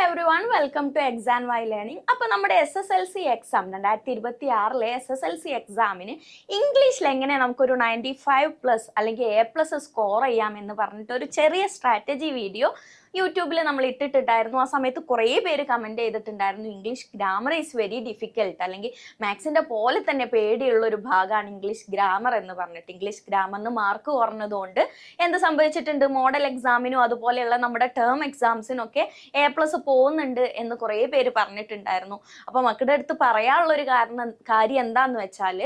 everyone, welcome to XandY Learning. അപ്പോൾ നമ്മുടെ SSLC exam 2026 SSLC എക്സാമിന് ഇംഗ്ലീഷിൽ എങ്ങനെ നമുക്കൊരു 95+ അല്ലെങ്കിൽ A+ സ്കോർ ചെയ്യാം എന്ന് പറഞ്ഞിട്ട് ഒരു ചെറിയ സ്ട്രാറ്റജി വീഡിയോ യൂട്യൂബിൽ നമ്മൾ ഇട്ടിട്ടുണ്ടായിരുന്നു. ആ സമയത്ത് കുറേ പേര് കമൻറ്റ് ചെയ്തിട്ടുണ്ടായിരുന്നു English grammar is very difficult, അല്ലെങ്കിൽ മാത്സിൻ്റെ പോലെ തന്നെ പേടിയുള്ള ഒരു ഭാഗമാണ് ഇംഗ്ലീഷ് ഗ്രാമർ എന്ന് പറഞ്ഞിട്ട്. ഇംഗ്ലീഷ് ഗ്രാമറിന് മാർക്ക് കുറഞ്ഞതുകൊണ്ട് എന്ത് സംഭവിച്ചിട്ടുണ്ട്, മോഡൽ എക്സാമിനും അതുപോലെയുള്ള നമ്മുടെ ടേം എക്സാംസിനൊക്കെ A+ പോകുന്നുണ്ട് എന്ന് കുറേ പേര് പറഞ്ഞിട്ടുണ്ടായിരുന്നു. അപ്പോൾ മക്കളുടെ അടുത്ത് പറയാനുള്ളൊരു കാര്യം എന്താന്ന് വെച്ചാൽ,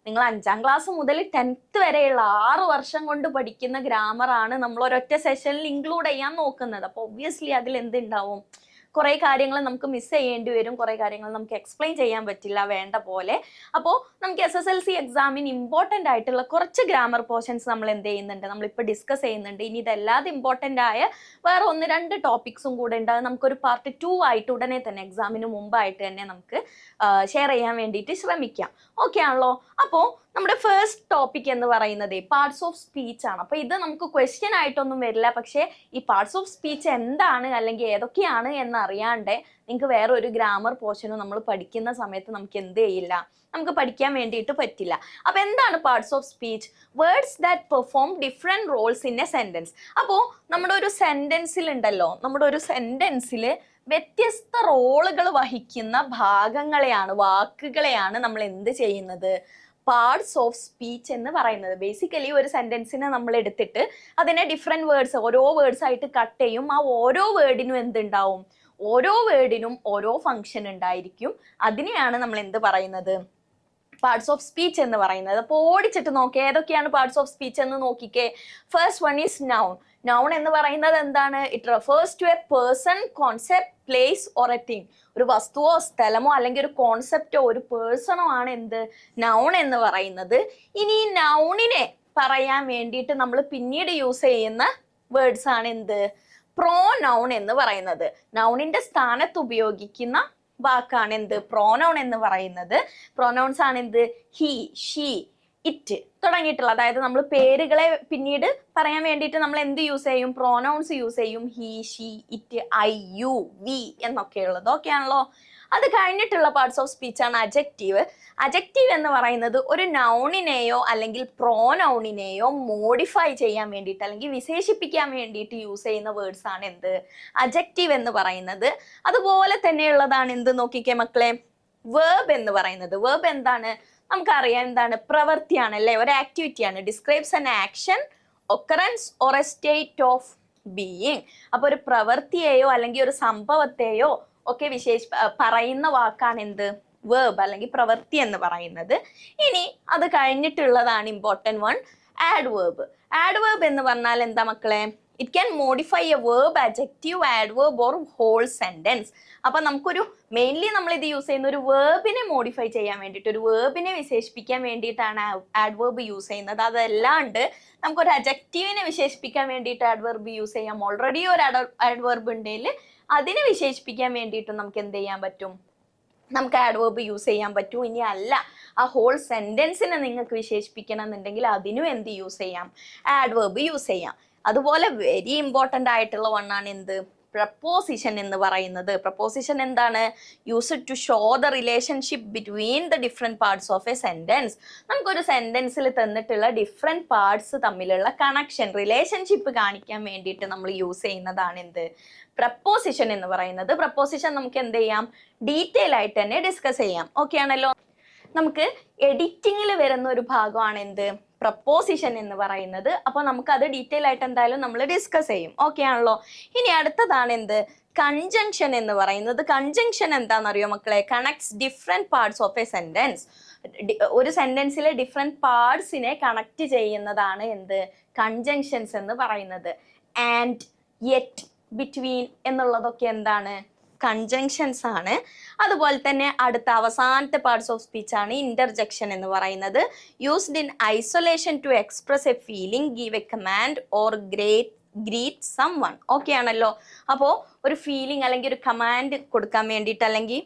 നിങ്ങൾ 5ാം ക്ലാസ് മുതൽ 10th വരെയുള്ള 6 വർഷം കൊണ്ട് പഠിക്കുന്ന ഗ്രാമറാണ് നമ്മൾ ഒരൊറ്റ സെഷനിൽ ഇൻക്ലൂഡ് ചെയ്യാൻ നോക്കുന്നത്. അപ്പോൾ ഒബ്വിയസ്ലി അതിൽ എന്തുണ്ടാവും, കുറേ കാര്യങ്ങൾ നമുക്ക് മിസ് ചെയ്യേണ്ടി വരും, കുറേ കാര്യങ്ങൾ നമുക്ക് എക്സ്പ്ലെയിൻ ചെയ്യാൻ പറ്റില്ല വേണ്ട പോലെ. അപ്പോൾ നമുക്ക് SSLC എക്സാമിന് ഇമ്പോർട്ടൻ്റ് ആയിട്ടുള്ള കുറച്ച് ഗ്രാമർ പോർഷൻസ് നമ്മൾ എന്ത് ചെയ്യുന്നുണ്ട്, നമ്മളിപ്പോൾ ഡിസ്കസ് ചെയ്യുന്നുണ്ട്. ഇനി ഇതല്ലാതെ ഇമ്പോർട്ടൻ്റ് ആയ വേറെ 1-2 ടോപ്പിക്സും കൂടെ ഉണ്ട്. അത് നമുക്കൊരു പാർട്ട് 2 ആയിട്ട് ഉടനെ തന്നെ എക്സാമിന് മുമ്പായിട്ട് തന്നെ നമുക്ക് ഷെയർ ചെയ്യാൻ വേണ്ടിയിട്ട് ശ്രമിക്കാം. ഓക്കെ ആണല്ലോ? അപ്പോൾ നമ്മുടെ ഫസ്റ്റ് ടോപ്പിക് എന്ന് പറയുന്നത് പാർട്സ് ഓഫ് സ്പീച്ച് ആണ്. അപ്പോൾ ഇത് നമുക്ക് ക്വസ്റ്റ്യൻ ആയിട്ടൊന്നും വരില്ല, പക്ഷേ ഈ പാർട്സ് ഓഫ് സ്പീച്ച് എന്താണ് അല്ലെങ്കിൽ ഏതൊക്കെയാണ് എന്ന് അറിയാണ്ട് നിങ്ങൾക്ക് വേറെ ഒരു ഗ്രാമർ പോർഷനും നമ്മൾ പഠിക്കുന്ന സമയത്ത് നമുക്ക് എന്ത് ചെയ്യില്ല, നമുക്ക് പഠിക്കാൻ വേണ്ടിയിട്ട് പറ്റില്ല. അപ്പോൾ എന്താണ് parts of speech? Words that perform different Rolls in A sentence. അപ്പോൾ നമ്മുടെ ഒരു സെൻറ്റൻസിൽ ഉണ്ടല്ലോ, നമ്മുടെ ഒരു സെൻറ്റൻസിൽ വ്യത്യസ്ത റോളുകൾ വഹിക്കുന്ന ഭാഗങ്ങളെയാണ്, വാക്കുകളെയാണ് നമ്മൾ എന്ത് ചെയ്യുന്നത്, പാർട്സ് ഓഫ് സ്പീച്ച് എന്ന് പറയുന്നത്. ബേസിക്കലി ഒരു സെൻറ്റൻസിനെ നമ്മൾ എടുത്തിട്ട് അതിനെ ഡിഫറെൻറ്റ് വേർഡ്സ്, ഓരോ വേർഡ്സ് ആയിട്ട് കട്ട് ചെയ്യും. ആ ഓരോ വേർഡിനും എന്തുണ്ടാവും, ഓരോ വേർഡിനും ഓരോ ഫങ്ഷൻ ഉണ്ടായിരിക്കും. അതിനെയാണ് നമ്മൾ എന്ത് പറയുന്നത്, പാർട്സ് ഓഫ് സ്പീച്ച് എന്ന് പറയുന്നത്. അപ്പോൾ ഓടിച്ചിട്ട് നോക്കിയേ ഏതൊക്കെയാണ് പാർട്സ് ഓഫ് സ്പീച്ച് എന്ന് നോക്കിക്കേ. First one is noun. Noun എന്ന് പറയുന്നത് എന്താണ്? It refers to a person, concept, place or a thing. ഒരു വസ്തുവോ സ്ഥലമോ അല്ലെങ്കിൽ ഒരു കോൺസെപ്റ്റോ ഒരു പേഴ്സണോ ആണ് എന്ത്, നൗൺ എന്ന് പറയുന്നത്. ഇനി ഈ നൗണിനെ പറയാൻ വേണ്ടിയിട്ട് നമ്മൾ പിന്നീട് യൂസ് ചെയ്യുന്ന വേർഡ്സ് ആണ് എന്ത്, പ്രോനൗൺ എന്ന് പറയുന്നത്. നൗണിന്റെ സ്ഥാനത്ത് ഉപയോഗിക്കുന്ന വാക്കാണ് എന്ത്, പ്രോനൗൺ എന്ന് പറയുന്നത്. പ്രോനൗൺസ് ആണ് എന്ത്, ഹി, ഷീ, ഇറ്റ് തുടങ്ങിയിട്ടുള്ള, അതായത് നമ്മൾ പേരുകളെ പിന്നീട് പറയാൻ വേണ്ടിയിട്ട് നമ്മൾ എന്ത് യൂസ് ചെയ്യും, പ്രോനൗൺസ് യൂസ് ചെയ്യും. He, she, it, I, you, we എന്നൊക്കെയുള്ളത്. ഓക്കെ ആണല്ലോ? അത് കഴിഞ്ഞിട്ടുള്ള പാർട്സ് ഓഫ് സ്പീച്ച് ആണ് അജക്റ്റീവ്. അജക്റ്റീവ് എന്ന് പറയുന്നത് ഒരു നൗണിനെയോ അല്ലെങ്കിൽ പ്രോനൗണിനെയോ മോഡിഫൈ ചെയ്യാൻ വേണ്ടിയിട്ട് അല്ലെങ്കിൽ വിശേഷിപ്പിക്കാൻ വേണ്ടിയിട്ട് യൂസ് ചെയ്യുന്ന വേർഡ്സ് ആണ് എന്ത്, അജക്റ്റീവ് എന്ന് പറയുന്നത്. അതുപോലെ തന്നെയുള്ളതാണ് എന്ത്, നോക്കിക്കേ മക്കളെ, വേർബ് എന്ന് പറയുന്നത്. വേർബ് എന്താണ്, നമുക്കറിയാം എന്താണ്, പ്രവൃത്തിയാണ് അല്ലേ, ഒരു ആക്ടിവിറ്റിയാണ്. Describes an action, occurrence or a state of being. അപ്പൊ ഒരു പ്രവൃത്തിയെയോ അല്ലെങ്കിൽ ഒരു സംഭവത്തെയോ ഒക്കെ പറയുന്ന വാക്കാണ് എന്ത്, വേർബ് അല്ലെങ്കിൽ പ്രവൃത്തി എന്ന് പറയുന്നത്. ഇനി അത് കഴിഞ്ഞിട്ടുള്ളതാണ് ഇമ്പോർട്ടൻറ്റ് വൺ, ആഡ്വേർബ്. ആഡ്വേർബ് എന്ന് പറഞ്ഞാൽ എന്താ മക്കളെ, it can modify a verb, adjective, adverb or whole sentence. അപ്പൊ നമുക്കൊരു മെയിൻലി നമ്മൾ ഇത് യൂസ് ചെയ്യുന്ന ഒരു വേർബിനെ മോഡിഫൈ ചെയ്യാൻ വേണ്ടിയിട്ട്, ഒരു വേർബിനെ വിശേഷിപ്പിക്കാൻ വേണ്ടിയിട്ടാണ് ആഡ്വേർബ് യൂസ് ചെയ്യുന്നത്. അതല്ലാണ്ട് നമുക്കൊരു അഡ്ജക്റ്റീവിനെ വിശേഷിപ്പിക്കാൻ വേണ്ടിയിട്ട് ആഡ്വേർബ് യൂസ് ചെയ്യാം. ഓൾറെഡി ഒരു ആഡ്വേർബ് ഉണ്ടെങ്കിൽ അതിനെ വിശേഷിപ്പിക്കാൻ വേണ്ടിയിട്ട് നമുക്ക് എന്ത് ചെയ്യാൻ പറ്റും, നമുക്ക് ആഡ്വേർബ് യൂസ് ചെയ്യാൻ പറ്റും. ഇനി അല്ല, ആ ഹോൾ സെന്റൻസിനെ നിങ്ങൾക്ക് വിശേഷിപ്പിക്കണം എന്നുണ്ടെങ്കിൽ അതിനും എന്ത് യൂസ് ചെയ്യാം, ആഡ്വേർബ് യൂസ് ചെയ്യാം. അതുപോലെ വെരി ഇമ്പോർട്ടൻ്റ് ആയിട്ടുള്ള ഒന്നാണ് എന്ത്, പ്രപ്പോസിഷൻ എന്ന് പറയുന്നത്. പ്രപ്പോസിഷൻ എന്താണ്, use to show the relationship between the different parts of a sentence. നമുക്കൊരു സെൻറ്റൻസിൽ തന്നിട്ടുള്ള ഡിഫറെൻറ്റ് പാർട്സ് തമ്മിലുള്ള കണക്ഷൻ, റിലേഷൻഷിപ്പ് കാണിക്കാൻ വേണ്ടിയിട്ട് നമ്മൾ യൂസ് ചെയ്യുന്നതാണ് എന്ത്, പ്രപ്പോസിഷൻ എന്ന് പറയുന്നത്. പ്രപ്പോസിഷൻ നമുക്ക് എന്ത് ചെയ്യാം, ഡീറ്റെയിൽ ആയിട്ട് തന്നെ ഡിസ്കസ് ചെയ്യാം. ഓക്കെ ആണല്ലോ? നമുക്ക് എഡിറ്റിങ്ങിൽ വരുന്ന ഒരു ഭാഗമാണ് എന്ത്, പ്രപ്പോസിഷൻ എന്ന് പറയുന്നത്. അപ്പോൾ നമുക്കത് ഡീറ്റെയിൽ ആയിട്ട് എന്തായാലും നമ്മൾ ഡിസ്കസ് ചെയ്യും. ഓക്കെ ആണല്ലോ? ഇനി അടുത്തതാണ് എന്ത്, കൺജങ്ഷൻ എന്ന് പറയുന്നത്. കൺജങ്ഷൻ എന്താണെന്നറിയോ മക്കളെ, connects different parts of a sentence. ഒരു സെൻറ്റൻസിലെ ഡിഫറെൻറ്റ് പാർട്സിനെ കണക്ട് ചെയ്യുന്നതാണ് എന്ത്, കൺജങ്ഷൻസ് എന്ന് പറയുന്നത്. ആൻഡ്, യെറ്റ്, ബിറ്റ്വീൻ എന്നുള്ളതൊക്കെ എന്താണ്, കൺജങ്ഷൻസ് ആണ്. അതുപോലെ തന്നെ അടുത്ത അവസാനത്തെ പാർട്സ് ഓഫ് സ്പീച്ച് ആണ് ഇന്റർജെക്ഷൻ എന്ന് പറയുന്നത്. Used in isolation to express a feeling, give a command or greet someone. Okay ആണല്ലോ? അപ്പോൾ ഒരു ഫീലിംഗ് അല്ലെങ്കിൽ ഒരു കമാൻഡ് കൊടുക്കാൻ വേണ്ടിയിട്ട് അല്ലെങ്കിൽ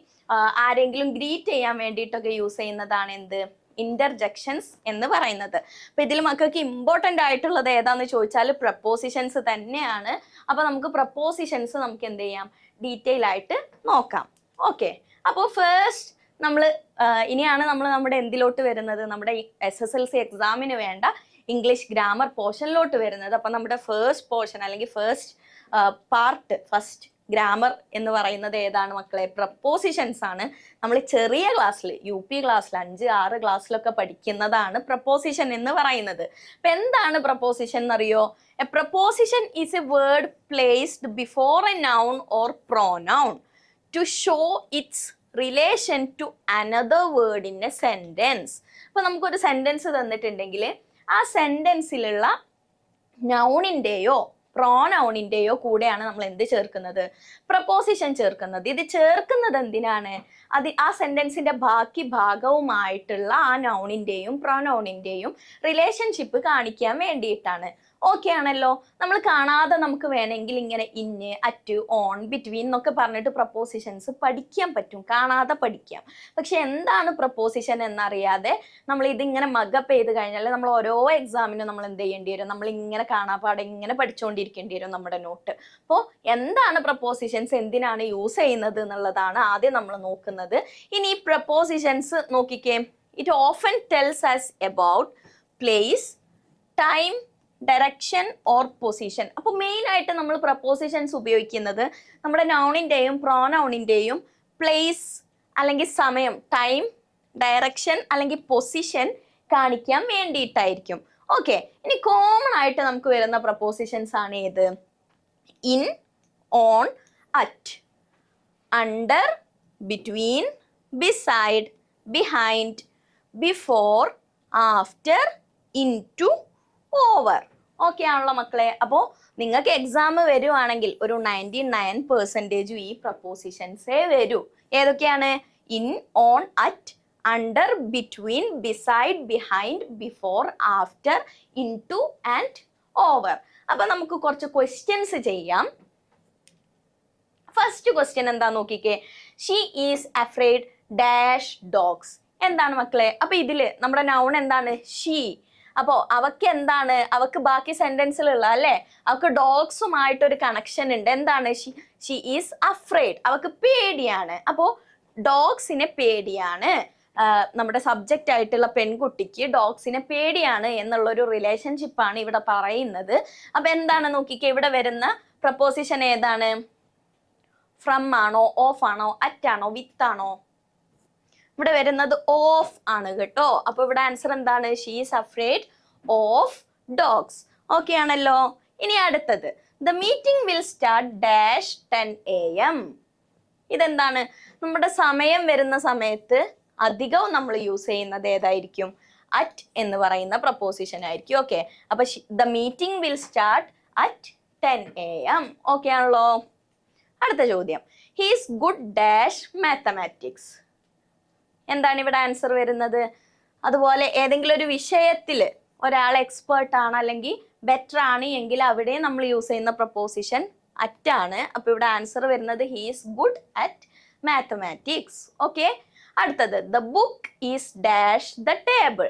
ആരെങ്കിലും ഗ്രീറ്റ് ചെയ്യാൻ വേണ്ടിയിട്ടൊക്കെ യൂസ് ചെയ്യുന്നതാണ് എന്ത്, ഇന്റർജെക്ഷൻസ് എന്ന് പറയുന്നത്. അപ്പൊ ഇതിൽ മക്കൾക്ക് ഇമ്പോർട്ടൻ്റ് ആയിട്ടുള്ളത് ഏതാന്ന് ചോദിച്ചാൽ പ്രപ്പോസിഷൻസ് തന്നെയാണ്. അപ്പൊ നമുക്ക് പ്രപ്പോസിഷൻസ് നമുക്ക് എന്ത് ചെയ്യാം, ഡീറ്റെയിൽ ആയിട്ട് നോക്കാം. ഓക്കെ, അപ്പോൾ ഫസ്റ്റ് നമ്മൾ ഇനിയാണ് നമ്മൾ നമ്മുടെ എന്തിലോട്ട് വരുന്നത്, നമ്മുടെ SSLC എക്സാമിന് വേണ്ട ഇംഗ്ലീഷ് ഗ്രാമർ പോർഷനിലോട്ട് വരുന്നത്. അപ്പം നമ്മുടെ ഫസ്റ്റ് പോർഷൻ അല്ലെങ്കിൽ ഫസ്റ്റ് പാർട്ട്, ഫസ്റ്റ് ഗ്രാമർ എന്ന് പറയുന്നത് ഏതാണ് മക്കളെ? പ്രപ്പോസിഷൻസ് ആണ്. നമ്മൾ ചെറിയ ക്ലാസ്സിൽ UP ക്ലാസ്സിൽ 5, 6 ക്ലാസ്സിലൊക്കെ പഠിക്കുന്നതാണ് പ്രപ്പോസിഷൻ എന്ന് പറയുന്നത്. അപ്പൊ എന്താണ് പ്രപ്പോസിഷൻ എന്നറിയോ? A preposition is a word placed before a noun or pronoun to show its relation to another word in a sentence. അപ്പൊ നമുക്കൊരു സെന്റൻസ് തന്നിട്ടുണ്ടെങ്കിൽ ആ സെന്റൻസിലുള്ള നൗണിന്റെയോ പ്രോനൗണിന്റെയോ കൂടെയാണ് നമ്മൾ എന്ത് ചേർക്കുന്നത്? പ്രപ്പോസിഷൻ ചേർക്കുന്നത്. ഇത് ചേർക്കുന്നത് എന്തിനാണ്? ആ സെന്റൻസിന്റെ ബാക്കി ഭാഗവുമായിട്ടുള്ള ആ നൗണിന്റെയും പ്രോനൗണിന്റെയും റിലേഷൻഷിപ്പ് കാണിക്കാൻ വേണ്ടിയിട്ടാണ്. ഓക്കെ ആണല്ലോ? നമ്മൾ കാണാതെ നമുക്ക് വേണമെങ്കിൽ ഇങ്ങനെ ഇന്ന്, അറ്റ്, ഓൺ, ബിറ്റ്വീൻ എന്നൊക്കെ പറഞ്ഞിട്ട് പ്രപ്പോസിഷൻസ് പഠിക്കാൻ പറ്റും, കാണാതെ പഠിക്കാം. പക്ഷെ എന്താണ് പ്രപ്പോസിഷൻ എന്നറിയാതെ നമ്മൾ ഇതിങ്ങനെ മഗപ്പ് ചെയ്ത് കഴിഞ്ഞാൽ നമ്മൾ ഓരോ എക്സാമിനും നമ്മൾ എന്ത് ചെയ്യേണ്ടി വരും? നമ്മൾ ഇങ്ങനെ കാണാപ്പാടെ ഇങ്ങനെ പഠിച്ചുകൊണ്ടിരിക്കേണ്ടി വരും നമ്മുടെ നോട്ട്. അപ്പോൾ എന്താണ് പ്രപ്പോസിഷൻസ്, എന്തിനാണ് യൂസ് ചെയ്യുന്നത് എന്നുള്ളതാണ് ആദ്യം നമ്മൾ നോക്കുന്നത്. ഇനി പ്രപ്പോസിഷൻസ് നോക്കിക്കേ. It often tells us about place, time, direction or position. അപ്പോൾ മെയിൻ ആയിട്ട് നമ്മൾ പ്രപ്പോസിഷൻസ് ഉപയോഗിക്കുന്നത് നമ്മുടെ നൗണിന്റെയും പ്രോനൗണിന്റെയും പ്ലേസ് അല്ലെങ്കിൽ സമയം, ടൈം, ഡയറക്ഷൻ അല്ലെങ്കിൽ പൊസിഷൻ കാണിക്കാൻ വേണ്ടിയിട്ടായിരിക്കും. ഓക്കെ, ഇനി കോമൺ ആയിട്ട് നമുക്ക് വരുന്ന പ്രപ്പോസിഷൻസ് ആണ് ഏത്? In, on, at, under, between, beside, behind, before, after, into, over. Okay ആണല്ലോ മക്കളെ? അപ്പോൾ നിങ്ങൾക്ക് എക്സാം വരുവാണെങ്കിൽ ഒരു 99% ഈ പ്രപ്പോസിഷൻസേ വരൂ. ഏതൊക്കെയാണ്? In, on, at, under, between, beside, behind, before, after, in two and over. അപ്പൊ നമുക്ക് കുറച്ച് ക്വസ്റ്റ്യൻസ് ചെയ്യാം. ഫസ്റ്റ് ക്വസ്റ്റ്യൻ എന്താ നോക്കിക്കേ. She is afraid dash dogs. എന്താണ് മക്കളെ? അപ്പൊ ഇതില് നമ്മുടെ നൗൺ എന്താണ്? ഷീ. അപ്പോ അവക്ക് എന്താണ്? അവക്ക് ബാക്കി സെന്റൻസിലുള്ള അല്ലെ, അവക്ക് ഡോഗ്സുമായിട്ടൊരു കണക്ഷൻ ഉണ്ട്. എന്താണ്? She is afraid. അവക്ക് പേടിയാണ്. അപ്പോ ഡോഗ്സിനെ പേടിയാണ്. നമ്മുടെ സബ്ജക്റ്റ് ആയിട്ടുള്ള പെൺകുട്ടിക്ക് ഡോഗ്സിനെ പേടിയാണ് എന്നുള്ളൊരു റിലേഷൻഷിപ്പാണ് ഇവിടെ പറയുന്നത്. അപ്പൊ എന്താണ് നോക്കിക്കേ, ഇവിടെ വരുന്ന പ്രപ്പോസിഷൻ ഏതാണ്? ഫ്രം ആണോ, ഓഫ് ആണോ, അറ്റ് ആണോ, വിത്ത് ആണോ? ഇവിടെ വരുന്നത് ഓഫ് ആണ് കേട്ടോ. അപ്പൊ ഇവിടെ ആൻസർ എന്താണ്? She is afraid of dogs. Okay ആണല്ലോ? ഇനി അടുത്തത്, the meeting will start dash 10 AM. ഇതെന്താണ്? നമ്മുടെ സമയം വരുന്ന സമയത്ത് അധികവും നമ്മൾ യൂസ് ചെയ്യുന്നത് ഏതായിരിക്കും? അറ്റ് എന്ന് പറയുന്ന പ്രപ്പോസിഷൻ ആയിരിക്കും. ഓക്കെ, അപ്പൊ the meeting will start at 10 AM. Okay ആണല്ലോ? അടുത്ത ചോദ്യം, he is good dash mathematics. എന്താണ് ഇവിടെ ആൻസർ വരുന്നത്? അതുപോലെ ഏതെങ്കിലും ഒരു വിഷയത്തിൽ ഒരാൾ എക്സ്പേർട്ട് ആണ് അല്ലെങ്കിൽ ബെറ്റർ ആണ് എങ്കിൽ അവിടെ നമ്മൾ യൂസ് ചെയ്യുന്ന പ്രപ്പോസിഷൻ അറ്റ് ആണ്. അപ്പൊ ഇവിടെ ആൻസർ വരുന്നത് he is good at mathematics. Okay, അടുത്തത്, the book is dash the table.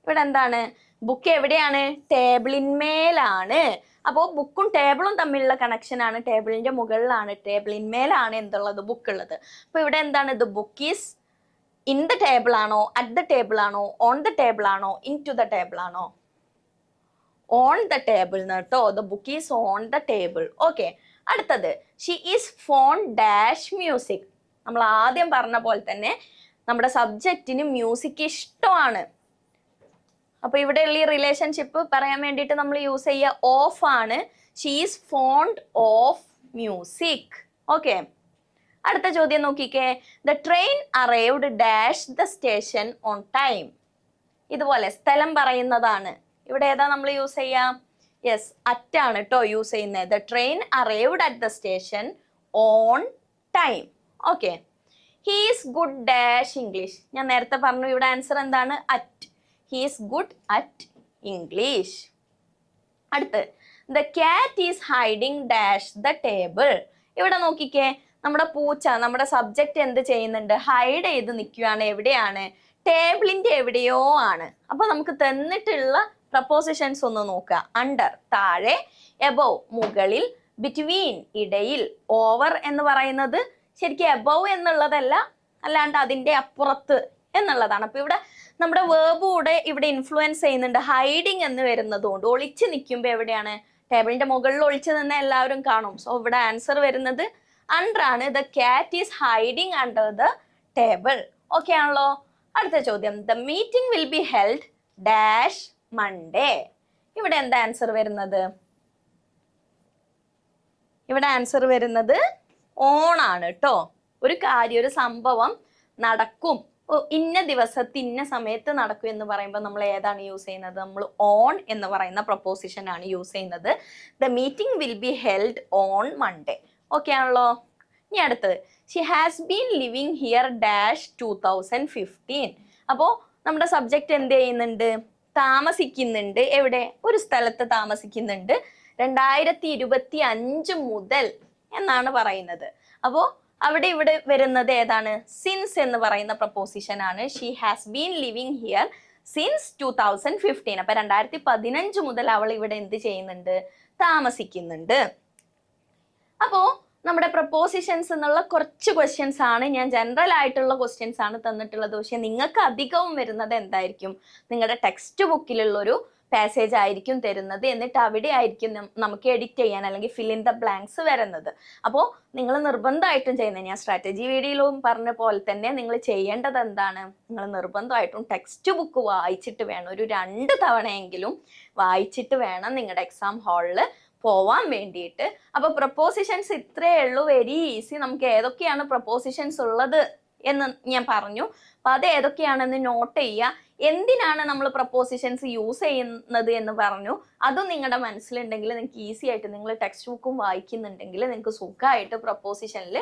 ഇവിടെ എന്താണ്? ബുക്ക് എവിടെയാണ്? ടേബിളിന്മേലാണ്. അപ്പോൾ ബുക്കും ടേബിളും തമ്മിലുള്ള കണക്ഷൻ ആണ്. ടേബിളിന്റെ മുകളിലാണ്, ടേബിളിന്മേലാണ് എന്തുള്ളത്? ബുക്ക് ഉള്ളത്. അപ്പൊ ഇവിടെ എന്താണ്? The book is in the table ആണോ, അറ്റ് ദ ടേബിൾ ആണോ, ഓൺ ദ ടേബിൾ ആണോ, ഇൻ ടു ദ ടേബിൾ ആണോ? ഓൺ ദ ടേബിൾ കേട്ടോ. The book is on the table. Okay, അടുത്തത്, she is fond dash music. നമ്മൾ ആദ്യം പറഞ്ഞ പോലെ തന്നെ നമ്മുടെ സബ്ജക്റ്റിന് മ്യൂസിക് ഇഷ്ടമാണ്. അപ്പൊ ഇവിടെയുള്ള ഈ റിലേഷൻഷിപ്പ് പറയാൻ വേണ്ടിയിട്ട് നമ്മൾ യൂസ് ചെയ്യുക ഓഫ് ആണ്. She is fond of music. Okay, അടുത്ത ചോദ്യം നോക്കിക്കേ. The train arrived dash the station on time. ഇതുപോലെ സ്ഥലം പറയുന്നതാണ്. ഇവിടെ ഏതാ നമ്മൾ യൂസ് ചെയ്യാം? യെസ്, അറ്റ് ആണ് കേട്ടോ യൂസ് ചെയ്യുന്നത്. The train arrived at the station on time. Okay, he is good dash English. ഞാൻ നേരത്തെ പറഞ്ഞു ഇവിടെ ആൻസർ എന്താണ്? At. He is good at English. അടുത്ത്, the cat is hiding dash the table. ഇവിടെ നോക്കിക്കേ, നമ്മുടെ പൂച്ച, നമ്മുടെ സബ്ജക്റ്റ് എന്ത് ചെയ്യുന്നുണ്ട്? ഹൈഡ് ചെയ്ത് നിൽക്കുകയാണ്. എവിടെയാണ്? ടേബിളിന്റെ എവിടെയോ ആണ്. അപ്പൊ നമുക്ക് തന്നിട്ടുള്ള പ്രപ്പോസിഷൻസ് ഒന്ന് നോക്കുക. അണ്ടർ താഴെ, എബോവ് മുകളിൽ, ബിറ്റ്വീൻ ഇടയിൽ, ഓവർ എന്ന് പറയുന്നത് ശരിക്കും എബവ് എന്നുള്ളതല്ല, അല്ലാണ്ട് അതിന്റെ അപ്പുറത്ത് എന്നുള്ളതാണ്. അപ്പൊ ഇവിടെ നമ്മുടെ വേർബ് കൂടെ ഇവിടെ ഇൻഫ്ലുവൻസ് ചെയ്യുന്നുണ്ട്. ഹൈഡിങ് എന്ന് വരുന്നത് കൊണ്ട് ഒളിച്ചു നിൽക്കുമ്പോൾ എവിടെയാണ്? ടേബിളിന്റെ മുകളിൽ ഒളിച്ചു നിന്ന് എല്ലാവരും കാണും. സോ ഇവിടെ ആൻസർ വരുന്നത് അണ്ടർ ആണ്. The cat is hiding under the table. Okay ആണല്ലോ. അടുത്ത ചോദ്യം, the meeting will be held dash Monday. ഇവിടെ എന്താ ആൻസർ വരുന്നത്? ഇവിടെ ആൻസർ വരുന്നത് ഓൺ ആണ് കേട്ടോ. ഒരു കാര്യം, ഒരു സംഭവം നടക്കും, ഇന്ന ദിവസത്തെ ഇന്ന സമയത്ത് നടക്കും എന്ന് പറയുമ്പോൾ നമ്മൾ ഏതാണ് യൂസ് ചെയ്യുന്നത്? നമ്മൾ ഓൺ എന്ന് പറയുന്ന പ്രൊപ്പോസിഷൻ ആണ് യൂസ് ചെയ്യുന്നത്. The meeting will be held on Monday. Okay ആണല്ലോ. ഇനി അടുത്തത്, she has been living here dash 2015. അപ്പോൾ നമ്മുടെ സബ്ജക്റ്റ് എന്ത് ചെയ്യുന്നുണ്ട്? താമസിക്കുന്നുണ്ട്. എവിടെ? ഒരു സ്ഥലത്ത് താമസിക്കുന്നുണ്ട് 2025 മുതൽ എന്നാണ് പറയുന്നത്. അപ്പോൾ അവിടെ ഇവിടെ വരുന്നത് ഏതാണ്? സിൻസ് എന്ന് പറയുന്ന പ്രപ്പോസിഷൻ ആണ്. She has been living here since 2015. അപ്പൊ 2015 മുതൽ അവൾ ഇവിടെ എന്ത് ചെയ്യുന്നുണ്ട്? താമസിക്കുന്നുണ്ട്. അപ്പോ നമ്മുടെ പ്രപ്പോസിഷൻസ് എന്നുള്ള കുറച്ച് ക്വസ്റ്റ്യൻസ് ആണ്, ഞാൻ ജനറൽ ആയിട്ടുള്ള ക്വസ്റ്റ്യൻസ് ആണ് തന്നിട്ടുള്ളത്. പക്ഷെ നിങ്ങൾക്ക് അധികവും വരുന്നത് എന്തായിരിക്കും? നിങ്ങളുടെ ടെക്സ്റ്റ് ബുക്കിലുള്ള ഒരു പാസേജ് ആയിരിക്കും തരുന്നത്. എന്നിട്ട് അവിടെ ആയിരിക്കും നമുക്ക് എഡിറ്റ് ചെയ്യാൻ അല്ലെങ്കിൽ ഫിൽ ഇൻ ദ ബ്ലാങ്ക്സ് വരുന്നത്. അപ്പോൾ നിങ്ങൾ നിർബന്ധമായിട്ടും ചെയ്യുന്നത്, ഞാൻ സ്ട്രാറ്റജി വീഡിയോയിലും പറഞ്ഞ പോലെ തന്നെ നിങ്ങൾ ചെയ്യേണ്ടത് എന്താണ്? നിങ്ങൾ നിർബന്ധമായിട്ടും ടെക്സ്റ്റ് ബുക്ക് വായിച്ചിട്ട് വേണം, ഒരു 2 തവണയെങ്കിലും വായിച്ചിട്ട് വേണം നിങ്ങളുടെ എക്സാം ഹാളിൽ പോവാൻ വേണ്ടിയിട്ട്. അപ്പൊ പ്രപ്പോസിഷൻസ് ഇത്രയേ ഉള്ളൂ, വെരി ഈസി. നമുക്ക് ഏതൊക്കെയാണ് പ്രപ്പോസിഷൻസ് ഉള്ളത് എന്ന് ഞാൻ പറഞ്ഞു. അപ്പൊ അത് ഏതൊക്കെയാണെന്ന് നോട്ട് ചെയ്യുക. എന്തിനാണ് നമ്മൾ പ്രപ്പോസിഷൻസ് യൂസ് ചെയ്യുന്നത് എന്ന് പറഞ്ഞു, അതും നിങ്ങളുടെ മനസ്സിലുണ്ടെങ്കിൽ നിങ്ങൾക്ക് ഈസി ആയിട്ട്, നിങ്ങൾ ടെക്സ്റ്റ് ബുക്കും വായിക്കുന്നുണ്ടെങ്കിൽ നിങ്ങൾക്ക് സുഖമായിട്ട് പ്രപ്പോസിഷനിൽ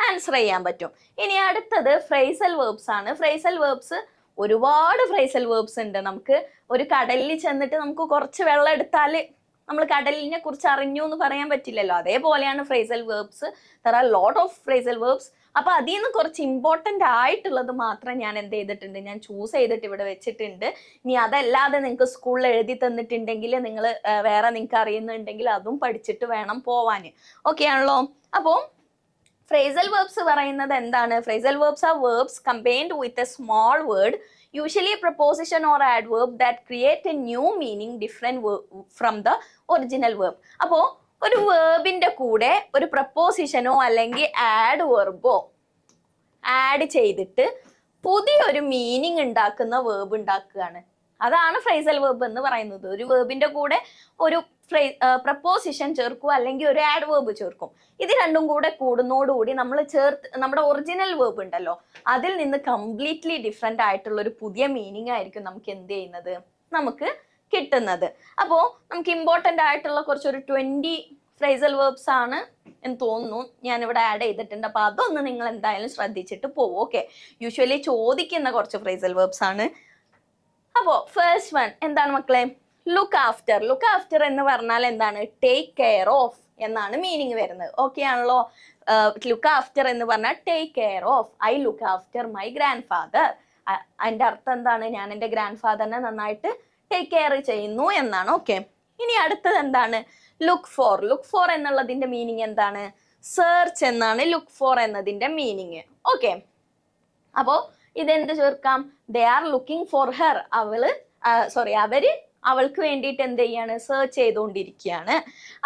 ആൻസർ ചെയ്യാൻ പറ്റും. ഇനി അടുത്തത് ഫ്രേസൽ വേർബ്സ് ആണ്. ഫ്രേസൽ വേർബ്സ് ഒരുപാട് ഫ്രേസൽ വേർബ്സ് ഉണ്ട്. നമുക്ക് ഒരു കടലിൽ ചെന്നിട്ട് നമുക്ക് കുറച്ച് വെള്ളം എടുത്താൽ നമ്മൾ കടലിനെ കുറിച്ച് അറിഞ്ഞു എന്ന് പറയാൻ പറ്റില്ലല്ലോ. അതേപോലെയാണ് phrasal verbs. There are lot of phrasal verbs. അപ്പൊ അതിൽ നിന്ന് കുറച്ച് ഇമ്പോർട്ടൻ്റ് ആയിട്ടുള്ളത് മാത്രം ഞാൻ എന്ത് ചെയ്തിട്ടുണ്ട്? ഞാൻ ചൂസ് ചെയ്തിട്ട് ഇവിടെ വെച്ചിട്ടുണ്ട്. ഇനി അതല്ലാതെ നിങ്ങൾക്ക് സ്കൂളിൽ എഴുതി തന്നിട്ടുണ്ടെങ്കിൽ, നിങ്ങൾ വേറെ നിങ്ങൾക്ക് അറിയുന്നുണ്ടെങ്കിൽ അതും പഠിച്ചിട്ട് വേണം പോവാൻ. ഓക്കെ ആണല്ലോ. അപ്പോൾ ഫ്രേസൽ വേർബ്സ് പറയുന്നത് എന്താണ്? Phrasal verbs are verbs combined with a small word, usually a preposition or adverb that create a new meaning different from the original verb. അപ്പോൾ ഒരു വേർബിന്റെ കൂടെ ഒരു പ്രപ്പോസിഷനോ അല്ലെങ്കിൽ ആഡ് വെർബോ ആഡ് ചെയ്തിട്ട് പുതിയൊരു മീനിങ് ഉണ്ടാക്കുന്ന വേർബ് ഉണ്ടാക്കുകയാണ്. അതാണ് ഫ്രേസൽ വേർബ് എന്ന് പറയുന്നത്. ഒരു വേർബിന്റെ കൂടെ ഒരു പ്രപ്പോസിഷൻ ചേർക്കും അല്ലെങ്കിൽ ഒരു ആഡ് വേർബ് ചേർക്കും. ഇത് രണ്ടും കൂടെ കൂടുന്നതോടുകൂടി നമ്മൾ നമ്മുടെ ഒറിജിനൽ വേർബ് ഉണ്ടല്ലോ, അതിൽ നിന്ന് കംപ്ലീറ്റ്ലി ഡിഫറെന്റ് ആയിട്ടുള്ള ഒരു പുതിയ മീനിങ് ആയിരിക്കും നമുക്ക് എന്ത് ചെയ്യുന്നത്? നമുക്ക് കിട്ടുന്നത്. അപ്പോൾ നമുക്ക് ഇമ്പോർട്ടൻ്റ് ആയിട്ടുള്ള കുറച്ചൊരു 20 ഫ്രേസൽ വേർബ്സ് ആണ് എന്ന് തോന്നുന്നു, ഞാനിവിടെ ആഡ് ചെയ്തിട്ടുണ്ട്. അപ്പൊ അതൊന്ന് നിങ്ങൾ എന്തായാലും ശ്രദ്ധിച്ചിട്ട് പോവും. ഓക്കെ, യൂഷ്വലി ചോദിക്കുന്ന കുറച്ച് ഫ്രേസൽ വേർബ്സ് ആണ്. അപ്പോ ഫസ്റ്റ് വൺ എന്താണ് മക്കളെ? Look after. ലുക്ക് ആഫ്റ്റർ എന്ന് പറഞ്ഞാൽ എന്താണ്? ടേക്ക് കെയർ ഓഫ് എന്നാണ് മീനിങ് വരുന്നത്. ഓക്കെ ആണല്ലോ. ലുക്ക് ആഫ്റ്റർ എന്ന് പറഞ്ഞാൽ take care of. I look after my grand father. അതിന്റെ അർത്ഥം എന്താണ്? ഞാൻ എൻ്റെ ഗ്രാൻഡ് ഫാദറിനെ നന്നായിട്ട് ടേക്ക് കെയർ ചെയ്യുന്നു എന്നാണ്. ഓക്കെ, ഇനി അടുത്തത് എന്താണ്? Look for. ലുക്ക് ഫോർ എന്നുള്ളതിന്റെ മീനിങ് എന്താണ്? സെർച്ച് എന്നാണ് ലുക്ക് ഫോർ എന്നതിന്റെ മീനിങ്. ഓക്കെ, അപ്പോ ഇതെന്ത് ചേർക്കാം? They are looking for her. അവര് അവൾക്ക് വേണ്ടിയിട്ട് എന്ത് ചെയ്യാണ്? സെർച്ച് ചെയ്തുകൊണ്ടിരിക്കുകയാണ്.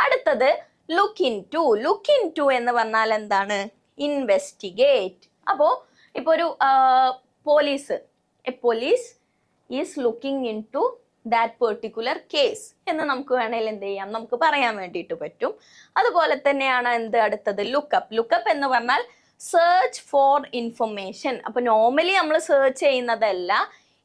അടുത്തത് look into. Look into എന്ന് പറഞ്ഞാൽ എന്താണ്? ഇൻവെസ്റ്റിഗേറ്റ്. അപ്പോ ഇപ്പൊ ഒരു police, a police is looking into that particular case എന്ന് നമുക്ക് വേണമെങ്കിൽ എന്ത് ചെയ്യാം? നമുക്ക് പറയാൻ വേണ്ടിയിട്ട് പറ്റും. അതുപോലെ തന്നെയാണ് എന്ത് അടുത്തത്? ലുക്കപ്പ്. ലുക്കപ്പ് എന്ന് പറഞ്ഞാൽ സെർച്ച് ഫോർ ഇൻഫർമേഷൻ. അപ്പൊ നോർമലി നമ്മൾ സെർച്ച് ചെയ്യുന്നതല്ല,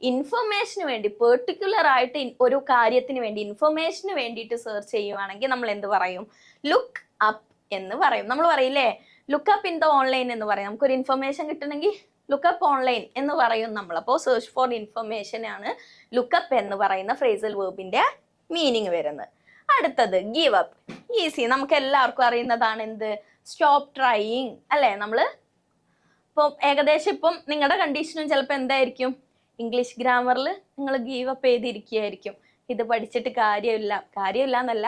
ഇൻഫർമേഷന് വേണ്ടി, പെർട്ടിക്കുലർ ആയിട്ട് ഒരു കാര്യത്തിന് വേണ്ടി, ഇൻഫർമേഷന് വേണ്ടിയിട്ട് സെർച്ച് ചെയ്യുവാണെങ്കിൽ നമ്മൾ എന്ത് പറയും? ലുക്ക് അപ്പ് എന്ന് പറയും. നമ്മൾ പറയില്ലേ look up in the online എന്ന് പറയും. നമുക്കൊരു ഇൻഫർമേഷൻ കിട്ടണമെങ്കിൽ ലുക്കപ്പ് ഓൺലൈൻ എന്ന് പറയും നമ്മൾ. അപ്പോൾ സെർച്ച് ഫോർ ഇൻഫർമേഷൻ ആണ് ലുക്കപ്പ് എന്ന് പറയുന്ന ഫ്രേസൽ വേർബിന്റെ മീനിങ് വരുന്നത്. അടുത്തത് ഗീവ് അപ്പ്. ഈസി, നമുക്ക് എല്ലാവർക്കും അറിയുന്നതാണ്. എന്ത്? സ്റ്റോപ്പ് ട്രൈയിങ് അല്ലേ? നമ്മള് ഇപ്പം ഏകദേശം ഇപ്പം നിങ്ങളുടെ കണ്ടീഷനും ചിലപ്പോൾ എന്തായിരിക്കും? ഇംഗ്ലീഷ് ഗ്രാമറിൽ നിങ്ങൾ ഗീവ് അപ്പ് ചെയ്തിരിക്കുകയായിരിക്കും. ഇത് പഠിച്ചിട്ട് കാര്യമില്ല എന്നല്ല,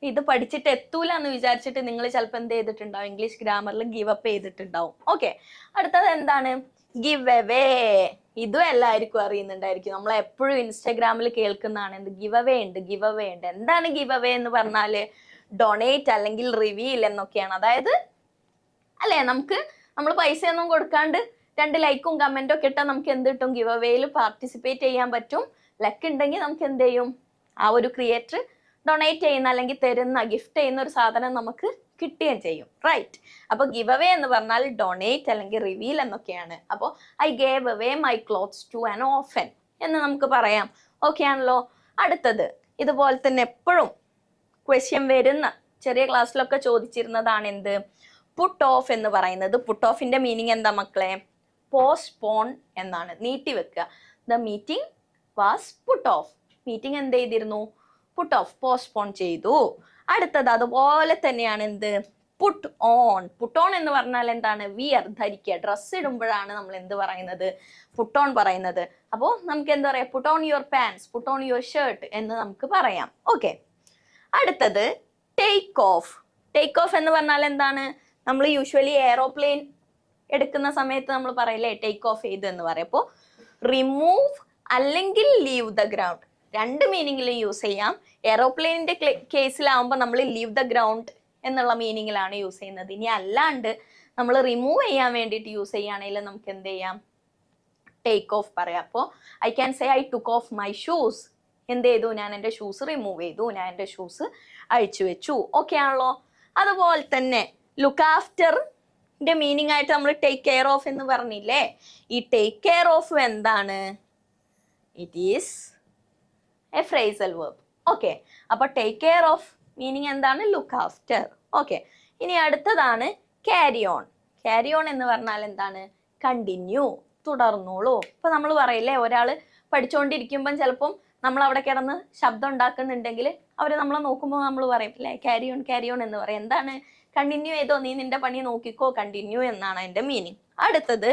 ഇത് പഠിച്ചിട്ട് എത്തൂല എന്ന് വിചാരിച്ചിട്ട് നിങ്ങൾ ചിലപ്പോൾ എന്ത് ചെയ്തിട്ടുണ്ടാവും, ഇംഗ്ലീഷ് ഗ്രാമറിൽ ഗിവ് അപ്പ് ചെയ്തിട്ടുണ്ടാവും. ഓക്കെ, അടുത്തത് എന്താണ്? Give away. ഇതും എല്ലാവർക്കും അറിയുന്നുണ്ടായിരിക്കും, നമ്മൾ എപ്പോഴും ഇൻസ്റ്റാഗ്രാമിൽ കേൾക്കുന്നതാണ്. എന്ത്? ഗിവ് അവേ ഉണ്ട്, ഗിവ് അവേ ഉണ്ട്. എന്താണ് ഗിവ് അവേ എന്ന് പറഞ്ഞാല്? ഡൊണേറ്റ് അല്ലെങ്കിൽ റിവീൽ എന്നൊക്കെയാണ്. അതായത് അല്ലെ, നമ്മൾ പൈസ ഒന്നും കൊടുക്കാണ്ട് 2 ലൈക്കും കമന്റും ഒക്കെ ഇട്ടാൽ നമുക്ക് എന്ത് കിട്ടും? ഗിവ് അവേയിൽ പാർട്ടിസിപ്പേറ്റ് ചെയ്യാൻ പറ്റും. ലക്ക് ഉണ്ടെങ്കിൽ നമുക്ക് എന്ത് ചെയ്യും? ആ ഒരു ക്രിയേറ്റർ ഡൊണേറ്റ് ചെയ്യുന്ന അല്ലെങ്കിൽ തരുന്ന, ഗിഫ്റ്റ് ചെയ്യുന്ന ഒരു സാധനം നമുക്ക് കിട്ടുകയും ചെയ്യും. റൈറ്റ്. അപ്പൊ ഗിവ് അവേ എന്ന് പറഞ്ഞാൽ ഡൊണേറ്റ് അല്ലെങ്കിൽ റിവീൽ എന്നൊക്കെയാണ്. അപ്പോൾ I gave away my clothes to an orphan എന്ന് നമുക്ക് പറയാം. ഓക്കെ ആണല്ലോ. അടുത്തത് ഇതുപോലെ തന്നെ എപ്പോഴും ക്വസ്റ്റ്യൻ വരുന്ന, ചെറിയ ക്ലാസ്സിലൊക്കെ ചോദിച്ചിരുന്നതാണ് എന്ത്? പുട്ട് ഓഫ് എന്ന് പറയുന്നത്. പുട്ട് ഓഫിന്റെ മീനിങ് എന്താ മക്കളെ? പോസ്റ്റ്പോൺ എന്നാണ്, നീട്ടി വെക്കുക. The meeting was put off. Meeting എന്ത് ചെയ്തിരുന്നു? പുട്ട് ഓഫ്, പോസ്റ്റ്പോൺ ചെയ്തു. അടുത്തത് അതുപോലെ തന്നെയാണ് എന്ത്? Put on. പുട്ട് ഓൺ എന്ന് പറഞ്ഞാൽ എന്താണ്? വിയർ, ധരിക്കുക. ഡ്രസ്സ് ഇടുമ്പോഴാണ് നമ്മൾ എന്ത് പറയുന്നത്? പുട്ട് ഓൺ പറയുന്നത്. അപ്പോൾ നമുക്ക് എന്താ പറയാ? Put on your pants, put on your shirt എന്ന് നമുക്ക് പറയാം. ഓക്കെ, അടുത്തത് ടേക്ക് ഓഫ്. ടേക്ക് ഓഫ് എന്ന് പറഞ്ഞാൽ എന്താണ്? നമ്മൾ യൂഷ്വലി എയറോപ്ലെയിൻ എടുക്കുന്ന സമയത്ത് നമ്മൾ പറയില്ലേ ടേക്ക് ഓഫ് ചെയ്തു എന്ന് പറയും. അപ്പോൾ റിമൂവ് അല്ലെങ്കിൽ ലീവ് ദ ഗ്രൗണ്ട്, 2 മീനിങ്ങിലും യൂസ് ചെയ്യാം. എയറോപ്ലെയിനിന്റെ കേസിലാവുമ്പോൾ നമ്മൾ ലീവ് ദ ഗ്രൗണ്ട് എന്നുള്ള മീനിങ്ങിലാണ് യൂസ് ചെയ്യുന്നത്. ഇനി അല്ലാണ്ട് നമ്മൾ റിമൂവ് ചെയ്യാൻ വേണ്ടിയിട്ട് യൂസ് ചെയ്യുകയാണെങ്കിൽ നമുക്ക് എന്ത് ചെയ്യാം? ടേക്ക് ഓഫ് പറയാം. അപ്പോൾ I can say I took of my shoes. എന്ത് ചെയ്തു? ഞാൻ എൻ്റെ ഷൂസ് റിമൂവ് ചെയ്തു, ഞാൻ എൻ്റെ ഷൂസ് അഴിച്ചു വെച്ചു. ഓക്കെ ആണല്ലോ. അതുപോലെ തന്നെ ലുക്ക് ആഫ്റ്ററിന്റെ മീനിങ് ആയിട്ട് നമ്മൾ ടേക്ക് കെയർ ഓഫ് എന്ന് പറഞ്ഞില്ലേ? ഈ ടേക്ക് കെയർ ഓഫ് എന്താണ്? It is A phrasal verb. Okay, അപ്പൊ ടേക്ക് കെയർ ഓഫ് മീനിങ് എന്താണ്? Look after. ഓക്കെ, ഇനി അടുത്തതാണ് ക്യാരി ഓൺ. ക്യാരി ഓൺ എന്ന് പറഞ്ഞാൽ എന്താണ്? കണ്ടിന്യൂ, തുടർന്നോളൂ. ഇപ്പൊ നമ്മൾ പറയില്ലേ, ഒരാള് പഠിച്ചുകൊണ്ടിരിക്കുമ്പം ചിലപ്പം നമ്മൾ അവിടെ കിടന്ന് ശബ്ദം ഉണ്ടാക്കുന്നുണ്ടെങ്കിൽ അവരെ നമ്മൾ നോക്കുമ്പോൾ നമ്മൾ പറയും അല്ലേ, ക്യാരി ഓൺ എന്ന് പറയും. എന്താണ്? കണ്ടിന്യൂ ചെയ്തോ, നീ നിന്റെ പണി നോക്കിക്കോ, കണ്ടിന്യൂ എന്നാണ് അതിന്റെ മീനിങ്. അടുത്തത്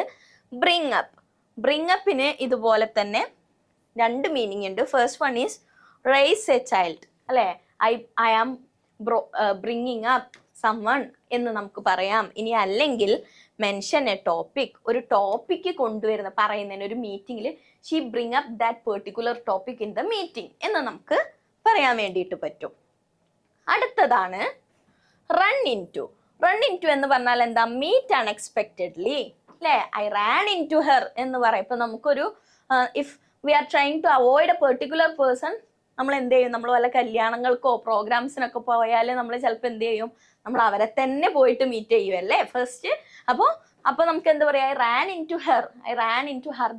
ബ്രിങ് അപ്പ്. ബ്രിങ് അപ്പിന് ഇതുപോലെ തന്നെ 2 മീനിങ് ഉണ്ട്. First one is raise a child, അല്ലെ? I am bringing up summon എന്ന് നമുക്ക് പറയാം. ഇനി അല്ലെങ്കിൽ മെൻഷൻ എ ടോപ്പിക്, ഒരു ടോപ്പിക്ക് കൊണ്ടുവരുന്ന, പറയുന്നതിന് ഒരു മീറ്റിംഗിൽ she bring up that particular topic in the meeting എന്ന് നമുക്ക് പറയാൻ വേണ്ടിയിട്ട് പറ്റും. അടുത്തതാണ് run into. Run into എന്ന് പറഞ്ഞാൽ എന്താ? മീറ്റ് അൺഎക്സ്പെക്റ്റഡ്ലി, അല്ലെ? I ran into her എന്ന് പറയും. ഇപ്പൊ നമുക്കൊരു if we are trying to avoid a particular person, നമ്മൾ എന്ത് ചെയ്യും? നമ്മൾ വല്ല കല്യാണങ്ങൾക്കോ പ്രോഗ്രാംസിനൊക്കെ പോയാൽ നമ്മൾ ചിലപ്പോൾ എന്ത് ചെയ്യും? നമ്മൾ അവരെ തന്നെ പോയിട്ട് മീറ്റ് ചെയ്യും അല്ലേ ഫസ്റ്റ്. അപ്പൊ നമുക്ക് എന്താ പറയാ? I ran into her, I ran into her,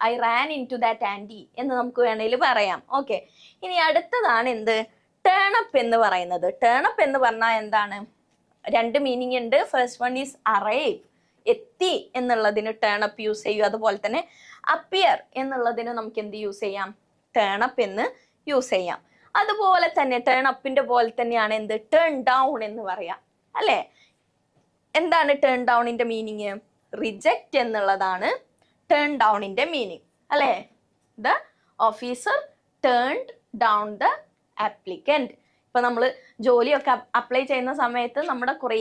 I ran into that aunty എന്ന് നമുക്ക് വേണമെങ്കിൽ പറയാം. ഓക്കെ, ഇനി അടുത്തതാണ് എന്ത്? ടേൺ അപ്പ് എന്ന് പറയുന്നത്. ടേൺ അപ്പ് എന്ന് പറഞ്ഞാൽ എന്താണ്? 2 മീനിങ് ഉണ്ട്. ഫസ്റ്റ് വൺ ഈസ് അറൈവ്, എത്തി എന്നുള്ളതിന് ടേൺ അപ്പ് യൂസ് ചെയ്യും. അതുപോലെ തന്നെ അപ്പിയർ എന്നുള്ളതിന് നമുക്ക് എന്ത് യൂസ് ചെയ്യാം? ടേൺ അപ്പ് എന്ന് യൂസ് ചെയ്യാം. അതുപോലെ തന്നെ ടേൺ അപ്പിന്റെ പോലെ തന്നെയാണ് എന്ത്? ടേൺ ഡൗൺ എന്ന് പറയാം, അല്ലെ? എന്താണ് ടേൺ ഡൗണിന്റെ മീനിങ്? റിജക്റ്റ് എന്നുള്ളതാണ് ടേൺ ഡൗണിന്റെ മീനിങ്, അല്ലെ? The officer turned down the applicant. ഇപ്പൊ നമ്മൾ ജോലിയൊക്കെ അപ്ലൈ ചെയ്യുന്ന സമയത്ത് നമ്മുടെ കുറേ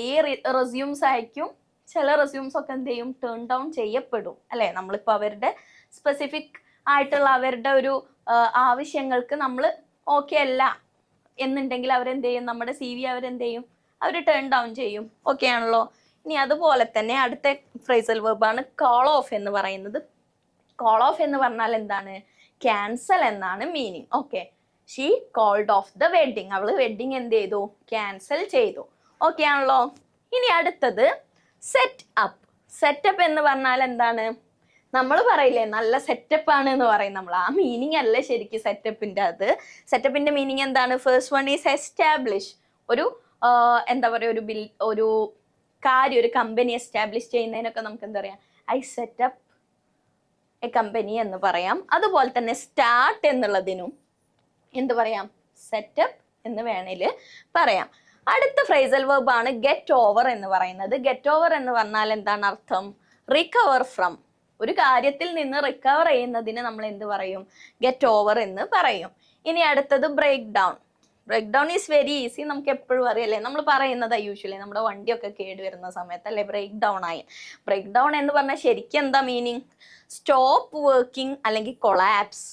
റെസ്യൂംസ് അയക്കും. ചില റെസ്യൂംസ് ഒക്കെ എന്ത് ചെയ്യും? ടേൺ ഡൗൺ ചെയ്യപ്പെടും, അല്ലെ? നമ്മളിപ്പോ അവരുടെ സ്പെസിഫിക് ആയിട്ടുള്ള അവരുടെ ഒരു ആവശ്യങ്ങൾക്ക് നമ്മൾ ഓക്കെ അല്ല എന്നുണ്ടെങ്കിൽ അവരെന്ത് ചെയ്യും? നമ്മുടെ CV അവരെന്ത് ചെയ്യും? അവർ ടേൺ ഡൗൺ ചെയ്യും. ഓക്കെ ആണല്ലോ. ഇനി അതുപോലെ തന്നെ അടുത്ത ഫ്രേസൽ വെർബാണ് കോൾ ഓഫ് എന്ന് പറയുന്നത്. കോൾ ഓഫ് എന്ന് പറഞ്ഞാൽ എന്താണ്? ക്യാൻസൽ എന്നാണ് meaning. Okay, she called off the wedding. അവള് വെഡിങ് എന്ത് ചെയ്തു? ക്യാൻസൽ ചെയ്തു. ഓക്കെ ആണല്ലോ. ഇനി അടുത്തത് സെറ്റ് അപ്പ്. സെറ്റപ്പ് എന്ന് പറഞ്ഞാൽ എന്താണ്? നമ്മൾ പറയില്ലേ നല്ല സെറ്റപ്പ് ആണ് എന്ന് പറയും നമ്മൾ. ആ മീനിങ് അല്ല ശരിക്കും സെറ്റപ്പിന്റെ. അത് സെറ്റപ്പിന്റെ മീനിങ് എന്താണ്? First one is establish. ഒരു എന്താ പറയുക, ഒരു കാര്യം, ഒരു കമ്പനി എസ്റ്റാബ്ലിഷ് ചെയ്യുന്നതിനൊക്കെ നമുക്ക് എന്താ പറയാ? ഐ സെറ്റപ്പ് എ കമ്പനി എന്ന് പറയാം. അതുപോലെ തന്നെ സ്റ്റാർട്ട് എന്നുള്ളതിനും എന്ത് പറയാം? സെറ്റപ്പ് എന്ന് വേണേല് പറയാം. അടുത്ത ഫ്രേസൽ വെർബ് ആണ് ഗെറ്റ് ഓവർ എന്ന് പറയുന്നത്. ഗെറ്റ് ഓവർ എന്ന് പറഞ്ഞാൽ എന്താണ് അർത്ഥം? Recover from. ഒരു കാര്യത്തിൽ നിന്ന് റിക്കവർ ചെയ്യുന്നതിന് നമ്മൾ എന്ത് പറയും? ഗെറ്റ് ഓവർ എന്ന് പറയും. ഇനി അടുത്തത് break down. Break down is very easy. നമുക്ക് എപ്പോഴും അറിയല്ലേ, നമ്മൾ പറയുന്നത് യൂഷ്വലി നമ്മുടെ വണ്ടിയൊക്കെ കേടുവരുന്ന സമയത്ത് അല്ലേ ബ്രേക്ക് ഡൗൺ ആയി. ബ്രേക്ക് ഡൗൺ എന്ന് പറഞ്ഞാൽ ശരിക്കും എന്താ മീനിങ്? സ്റ്റോപ്പ് വർക്കിംഗ് അല്ലെങ്കിൽ കൊളാപ്സ്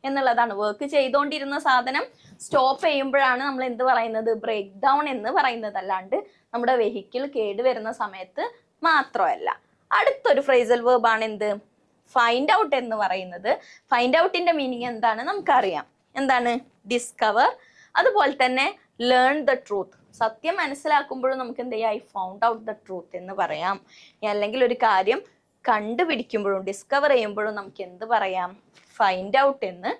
എന്നുള്ളതാണ്. വർക്ക് ചെയ്തുകൊണ്ടിരുന്ന സാധനം സ്റ്റോപ്പ് ചെയ്യുമ്പോഴാണ് നമ്മൾ എന്ത് പറയുന്നത്? ബ്രേക്ക് ഡൗൺ എന്ന് പറയുന്നത്. അല്ലാണ്ട് നമ്മുടെ വെഹിക്കിൾ കേടുവരുന്ന സമയത്ത് മാത്രമല്ല. അടുത്തൊരു ഫ്രേസൽ വേർബ് ആണ് എന്ത്? ഫൈൻഡ് ഔട്ട് എന്ന് പറയുന്നത്. ഫൈൻഡ് ഔട്ടിന്റെ മീനിങ് എന്താണ് നമുക്കറിയാം. എന്താണ്? ഡിസ്കവർ. അതുപോലെ തന്നെ ലേൺ ദ ട്രൂത്ത്. സത്യം മനസ്സിലാക്കുമ്പോഴും നമുക്ക് എന്ത് ചെയ്യാം? I found out the truth എന്ന് പറയാം. അല്ലെങ്കിൽ ഒരു കാര്യം കണ്ടുപിടിക്കുമ്പോഴും ഡിസ്കവർ ചെയ്യുമ്പോഴും നമുക്ക് എന്ത് പറയാം? ഫൈൻഡ് ഔട്ട് എന്ന്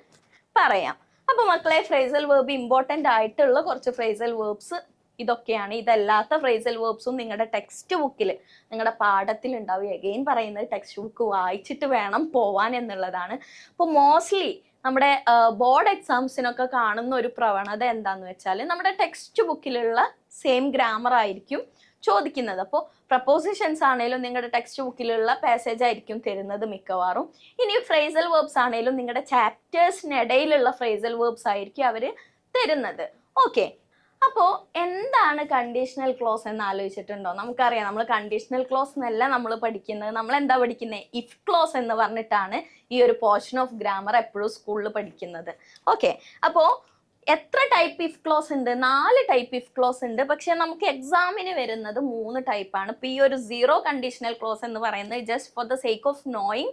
പറയാം. അപ്പൊ മക്കളെ, ഫ്രേസൽ വേർബ് ഇമ്പോർട്ടൻ്റ് ആയിട്ടുള്ള കുറച്ച് ഫ്രേസൽ വേർബ്സ് ഇതൊക്കെയാണ്. ഇതല്ലാത്ത ഫ്രേസൽ വേർബ്സും നിങ്ങളുടെ ടെക്സ്റ്റ് ബുക്കിൽ, നിങ്ങളുടെ പാഠത്തിൽ ഉണ്ടാവും. എഗെയിൻ പറയുന്നത് ടെക്സ്റ്റ് ബുക്ക് വായിച്ചിട്ട് വേണം പോവാൻ എന്നുള്ളതാണ്. അപ്പോൾ മോസ്റ്റ്ലി നമ്മുടെ ബോർഡ് എക്സാംസിനൊക്കെ കാണുന്ന ഒരു പ്രവണത എന്താന്ന് വെച്ചാൽ നമ്മുടെ ടെക്സ്റ്റ് ബുക്കിലുള്ള സെയിം ഗ്രാമർ ആയിരിക്കും ചോദിക്കുന്നത്. അപ്പോൾ പ്രപ്പോസിഷൻസ് ആണെങ്കിലും നിങ്ങളുടെ ടെക്സ്റ്റ് ബുക്കിലുള്ള പാസേജ് ആയിരിക്കും തരുന്നത് മിക്കവാറും. ഇനി ഫ്രേസൽ വേർബ്സ് ആണെങ്കിലും നിങ്ങളുടെ ചാപ്റ്റേഴ്സിനിടയിലുള്ള ഫ്രേസൽ വേർബ്സ് ആയിരിക്കും അവർ തരുന്നത്. ഓക്കെ, അപ്പോൾ എന്താണ് കണ്ടീഷണൽ ക്ലോസ് എന്ന് ആലോചിച്ചിട്ടുണ്ടോ? നമുക്കറിയാം, നമ്മൾ കണ്ടീഷണൽ ക്ലോസ് എന്നല്ല നമ്മൾ പഠിക്കുന്നത്. നമ്മൾ എന്താ പഠിക്കുന്നത്? ഇഫ് ക്ലോസ് എന്ന് പറഞ്ഞിട്ടാണ് ഈ ഒരു പോർഷൻ ഓഫ് ഗ്രാമർ എപ്പോഴും സ്കൂളിൽ പഠിക്കുന്നത്. ഓക്കെ, അപ്പോൾ എത്ര ടൈപ്പ് ഇഫ് ക്ലോസ് ഉണ്ട്? 4 ടൈപ്പ് ഇഫ് ക്ലോസ് ഉണ്ട്. പക്ഷെ നമുക്ക് എക്സാമിന് വരുന്നത് 3 ടൈപ്പാണ്. ഇപ്പൊ ഈ ഒരു 0 കണ്ടീഷണൽ ക്ലോസ് എന്ന് പറയുന്നത് just for the sake of knowing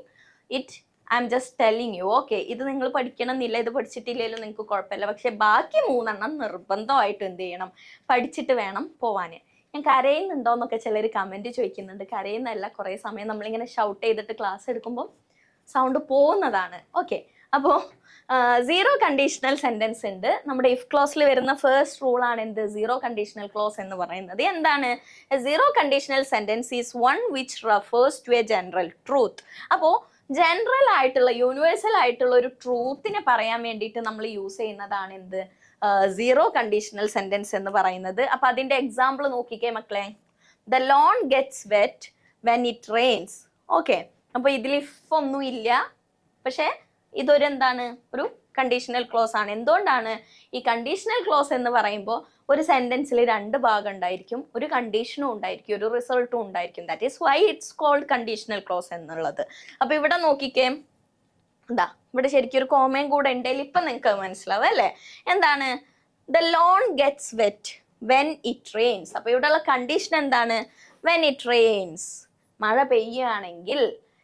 it, I am just telling you. Okay, ഇത് നിങ്ങൾ പഠിക്കണമെന്നില്ല, ഇത് പഠിച്ചിട്ടില്ലെങ്കിലും നിങ്ങൾക്ക് കുഴപ്പമില്ല. പക്ഷെ ബാക്കി 3 നിർബന്ധമായിട്ട് എന്ത് ചെയ്യണം? പഠിച്ചിട്ട് വേണം പോവാൻ. ഞാൻ കരയുന്നുണ്ടോ എന്നൊക്കെ ചിലർ കമന്റ് ചോദിക്കുന്നുണ്ട്. കരയുന്നതല്ല, കുറേ സമയം നമ്മളിങ്ങനെ ഷൗട്ട് ചെയ്തിട്ട് ക്ലാസ് എടുക്കുമ്പോൾ സൗണ്ട് പോകുന്നതാണ്. ഓക്കെ, അപ്പോൾ 0 കണ്ടീഷണൽ സെന്റൻസ് ഉണ്ട്. നമ്മുടെ ഇഫ് ക്ലോസിൽ വരുന്ന ഫസ്റ്റ് റൂൾ ആണ് എന്ത്? 0 കണ്ടീഷണൽ ക്ലോസ് എന്ന് പറയുന്നത്. എന്താണ്? 0 conditional sentence is one which refers to a general truth. അപ്പോൾ ജനറൽ ആയിട്ടുള്ള, യൂണിവേഴ്സൽ ആയിട്ടുള്ള ഒരു ട്രൂത്തിനെ പറയാൻ വേണ്ടിയിട്ട് നമ്മൾ യൂസ് ചെയ്യുന്നതാണ് എന്ത്? 0 കണ്ടീഷണൽ സെന്റൻസ് എന്ന് പറയുന്നത്. അപ്പൊ അതിന്റെ എക്സാമ്പിൾ നോക്കിക്കേ മക്കളെ. The lawn gets wet when it rains. Okay, അപ്പൊ ഇതിൽ ഇഫ് ഒന്നും ഇല്ല, പക്ഷെ ഇതൊരു എന്താണ്? ഒരു കണ്ടീഷണൽ ക്ലോസ് ആണ്. എന്തുകൊണ്ടാണ്? ഈ കണ്ടീഷണൽ ക്ലോസ് എന്ന് പറയുമ്പോൾ ഒരു സെന്റൻസിൽ 2 ഭാഗം ഉണ്ടായിരിക്കും, ഒരു കണ്ടീഷനും ഉണ്ടായിരിക്കും, ഒരു റിസൾട്ടും ഉണ്ടായിരിക്കും. That is why it's called conditional clause എന്നുള്ളത്. അപ്പൊ ഇവിടെ നോക്കിക്കേ, എന്താ ഇവിടെ ശരിക്കും ഒരു കോമയും കൂടെ ഉണ്ടെങ്കിൽ ഇപ്പൊ നിങ്ങൾക്ക് മനസ്സിലാവും അല്ലേ? എന്താണ്? The lawn gets wet when it rains. അപ്പൊ ഇവിടെയുള്ള കണ്ടീഷൻ എന്താണ്? വെൻ ഇറ്റ് റെയിൻസ്, മഴ പെയ്യുകയാണെങ്കിൽ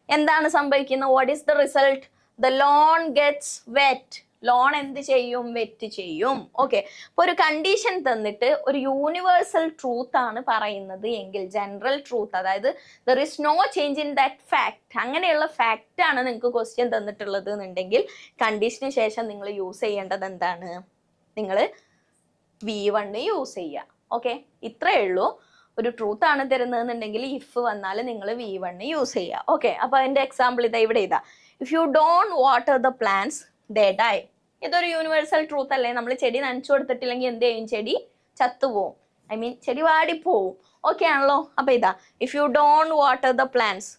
എന്താണ് സംഭവിക്കുന്നത്? What is the result? The lawn gets wet. Loan എന്ത് ചെയ്യും? വെറ്റ് ചെയ്യും. ഓക്കെ, അപ്പൊ ഒരു കണ്ടീഷൻ തന്നിട്ട് ഒരു യൂണിവേഴ്സൽ ട്രൂത്ത് ആണ് പറയുന്നത് എങ്കിൽ, ജനറൽ ട്രൂത്ത്, അതായത് there is no change in that fact, അങ്ങനെയുള്ള ഫാക്റ്റ് ആണ് നിങ്ങൾക്ക് ക്വസ്റ്റ്യൻ തന്നിട്ടുള്ളത് എന്നുണ്ടെങ്കിൽ കണ്ടീഷന് ശേഷം നിങ്ങൾ യൂസ് ചെയ്യേണ്ടത് എന്താണ്? നിങ്ങൾ V1 യൂസ് ചെയ്യുക. ഓക്കെ, ഇത്രയേ ഉള്ളൂ. ഒരു ട്രൂത്ത് ആണ് തരുന്നതെന്നുണ്ടെങ്കിൽ ഇഫ് വന്നാൽ നിങ്ങൾ V1 യൂസ് ചെയ്യുക. ഓക്കെ, അപ്പൊ അതിന്റെ എക്സാമ്പിൾ ഇതാ ഇവിടെ ഇതാ. If you don't water the plants they dye. ഇതൊരു യൂണിവേഴ്സൽ ട്രൂത്ത് അല്ലേ? നമ്മൾ ചെടി നനച്ചു കൊടുത്തിട്ടില്ലെങ്കിൽ എന്ത് ചെയ്യും? ചെടി ചത്തുപോവും, ഐ മീൻ ചെടി വാടിപ്പോവും. ഓക്കെ ആണല്ലോ? അപ്പൊ ഇതാ, if you don't water the plants,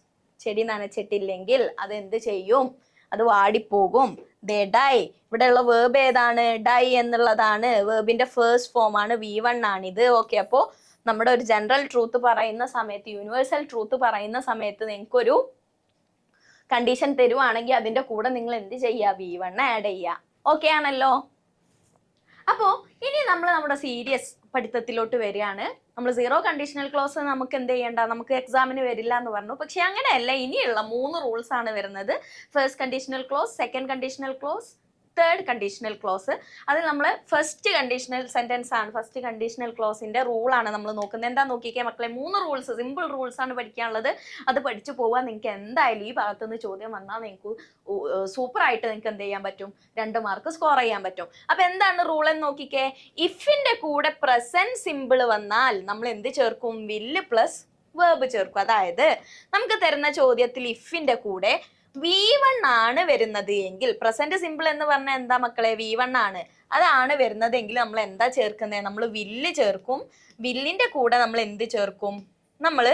ചെടി നനച്ചിട്ടില്ലെങ്കിൽ അത് എന്ത് ചെയ്യും? അത് വാടിപ്പോകും. They die. ഇവിടെയുള്ള വേർബ് ഏതാണ്? ഡൈ എന്നുള്ളതാണ്. വേർബിന്റെ ഫസ്റ്റ് ഫോം ആണ്, V1 ആണിത്. ഓക്കെ, അപ്പോൾ നമ്മുടെ ഒരു ജനറൽ ട്രൂത്ത് പറയുന്ന സമയത്ത്, യൂണിവേഴ്സൽ ട്രൂത്ത് പറയുന്ന സമയത്ത് നിങ്ങൾക്കൊരു കണ്ടീഷൻ തരുവാണെങ്കിൽ അതിന്റെ കൂടെ നിങ്ങൾ എന്ത് ചെയ്യുക? V1 ആഡ് ചെയ്യുക. ഓക്കെ ആണല്ലോ? അപ്പോൾ ഇനി നമ്മൾ നമ്മുടെ സീരിയസ് പഠിത്തത്തിലോട്ട് വരികയാണ്. നമ്മൾ 0 കണ്ടീഷണൽ ക്ലോസ് നമുക്ക് എന്ത് ചെയ്യണ്ട? നമുക്ക് എക്സാമിന് വരില്ല എന്ന് പറഞ്ഞു. പക്ഷെ അങ്ങനെയല്ല, ഇനിയുള്ള 3 റൂൾസ് ആണ് വരുന്നത്. First conditional clause, second conditional clause, third conditional clause. അതിൽ നമ്മൾ ഫസ്റ്റ് കണ്ടീഷണൽ സെന്റൻസ് ആണ്, ഫസ്റ്റ് കണ്ടീഷണൽ ക്ലോസിന്റെ റൂൾ ആണ് നമ്മൾ നോക്കുന്നത്. എന്താ നോക്കിക്കേ മക്കളെ? 3 റൂൾസ്, സിമ്പിൾ റൂൾസ് ആണ് പഠിക്കാനുള്ളത്. അത് പഠിച്ചു പോവാൻ നിങ്ങൾക്ക് എന്തായാലും ഈ ഭാഗത്തുനിന്ന് ചോദ്യം വന്നാൽ നിങ്ങൾക്ക് സൂപ്പർ ആയിട്ട് നിങ്ങൾക്ക് എന്ത് ചെയ്യാൻ പറ്റും? 2 മാർക്ക് സ്കോർ ചെയ്യാൻ പറ്റും. അപ്പൊ എന്താണ് റൂൾ എന്ന് നോക്കിക്കേ. ഇഫിന്റെ കൂടെ പ്രസന്റ് സിമ്പിൾ വന്നാൽ നമ്മൾ എന്ത് ചേർക്കും? വില്ല് പ്ലസ് വേർബ് ചേർക്കും. അതായത് നമുക്ക് തരുന്ന ചോദ്യത്തിൽ ഇഫിന്റെ കൂടെ V1 ആണ് വരുന്നത് എങ്കിൽ, പ്രസന്റ് സിമ്പിൾ എന്ന് പറഞ്ഞാൽ എന്താ മക്കളെ? V1 ആണ്. അതാണ് വരുന്നത് എങ്കിൽ നമ്മൾ എന്താ ചേർക്കുന്നത്? നമ്മൾ വില്ല് ചേർക്കും. വില്ലിന്റെ കൂടെ നമ്മൾ എന്ത് ചേർക്കും? നമ്മൾ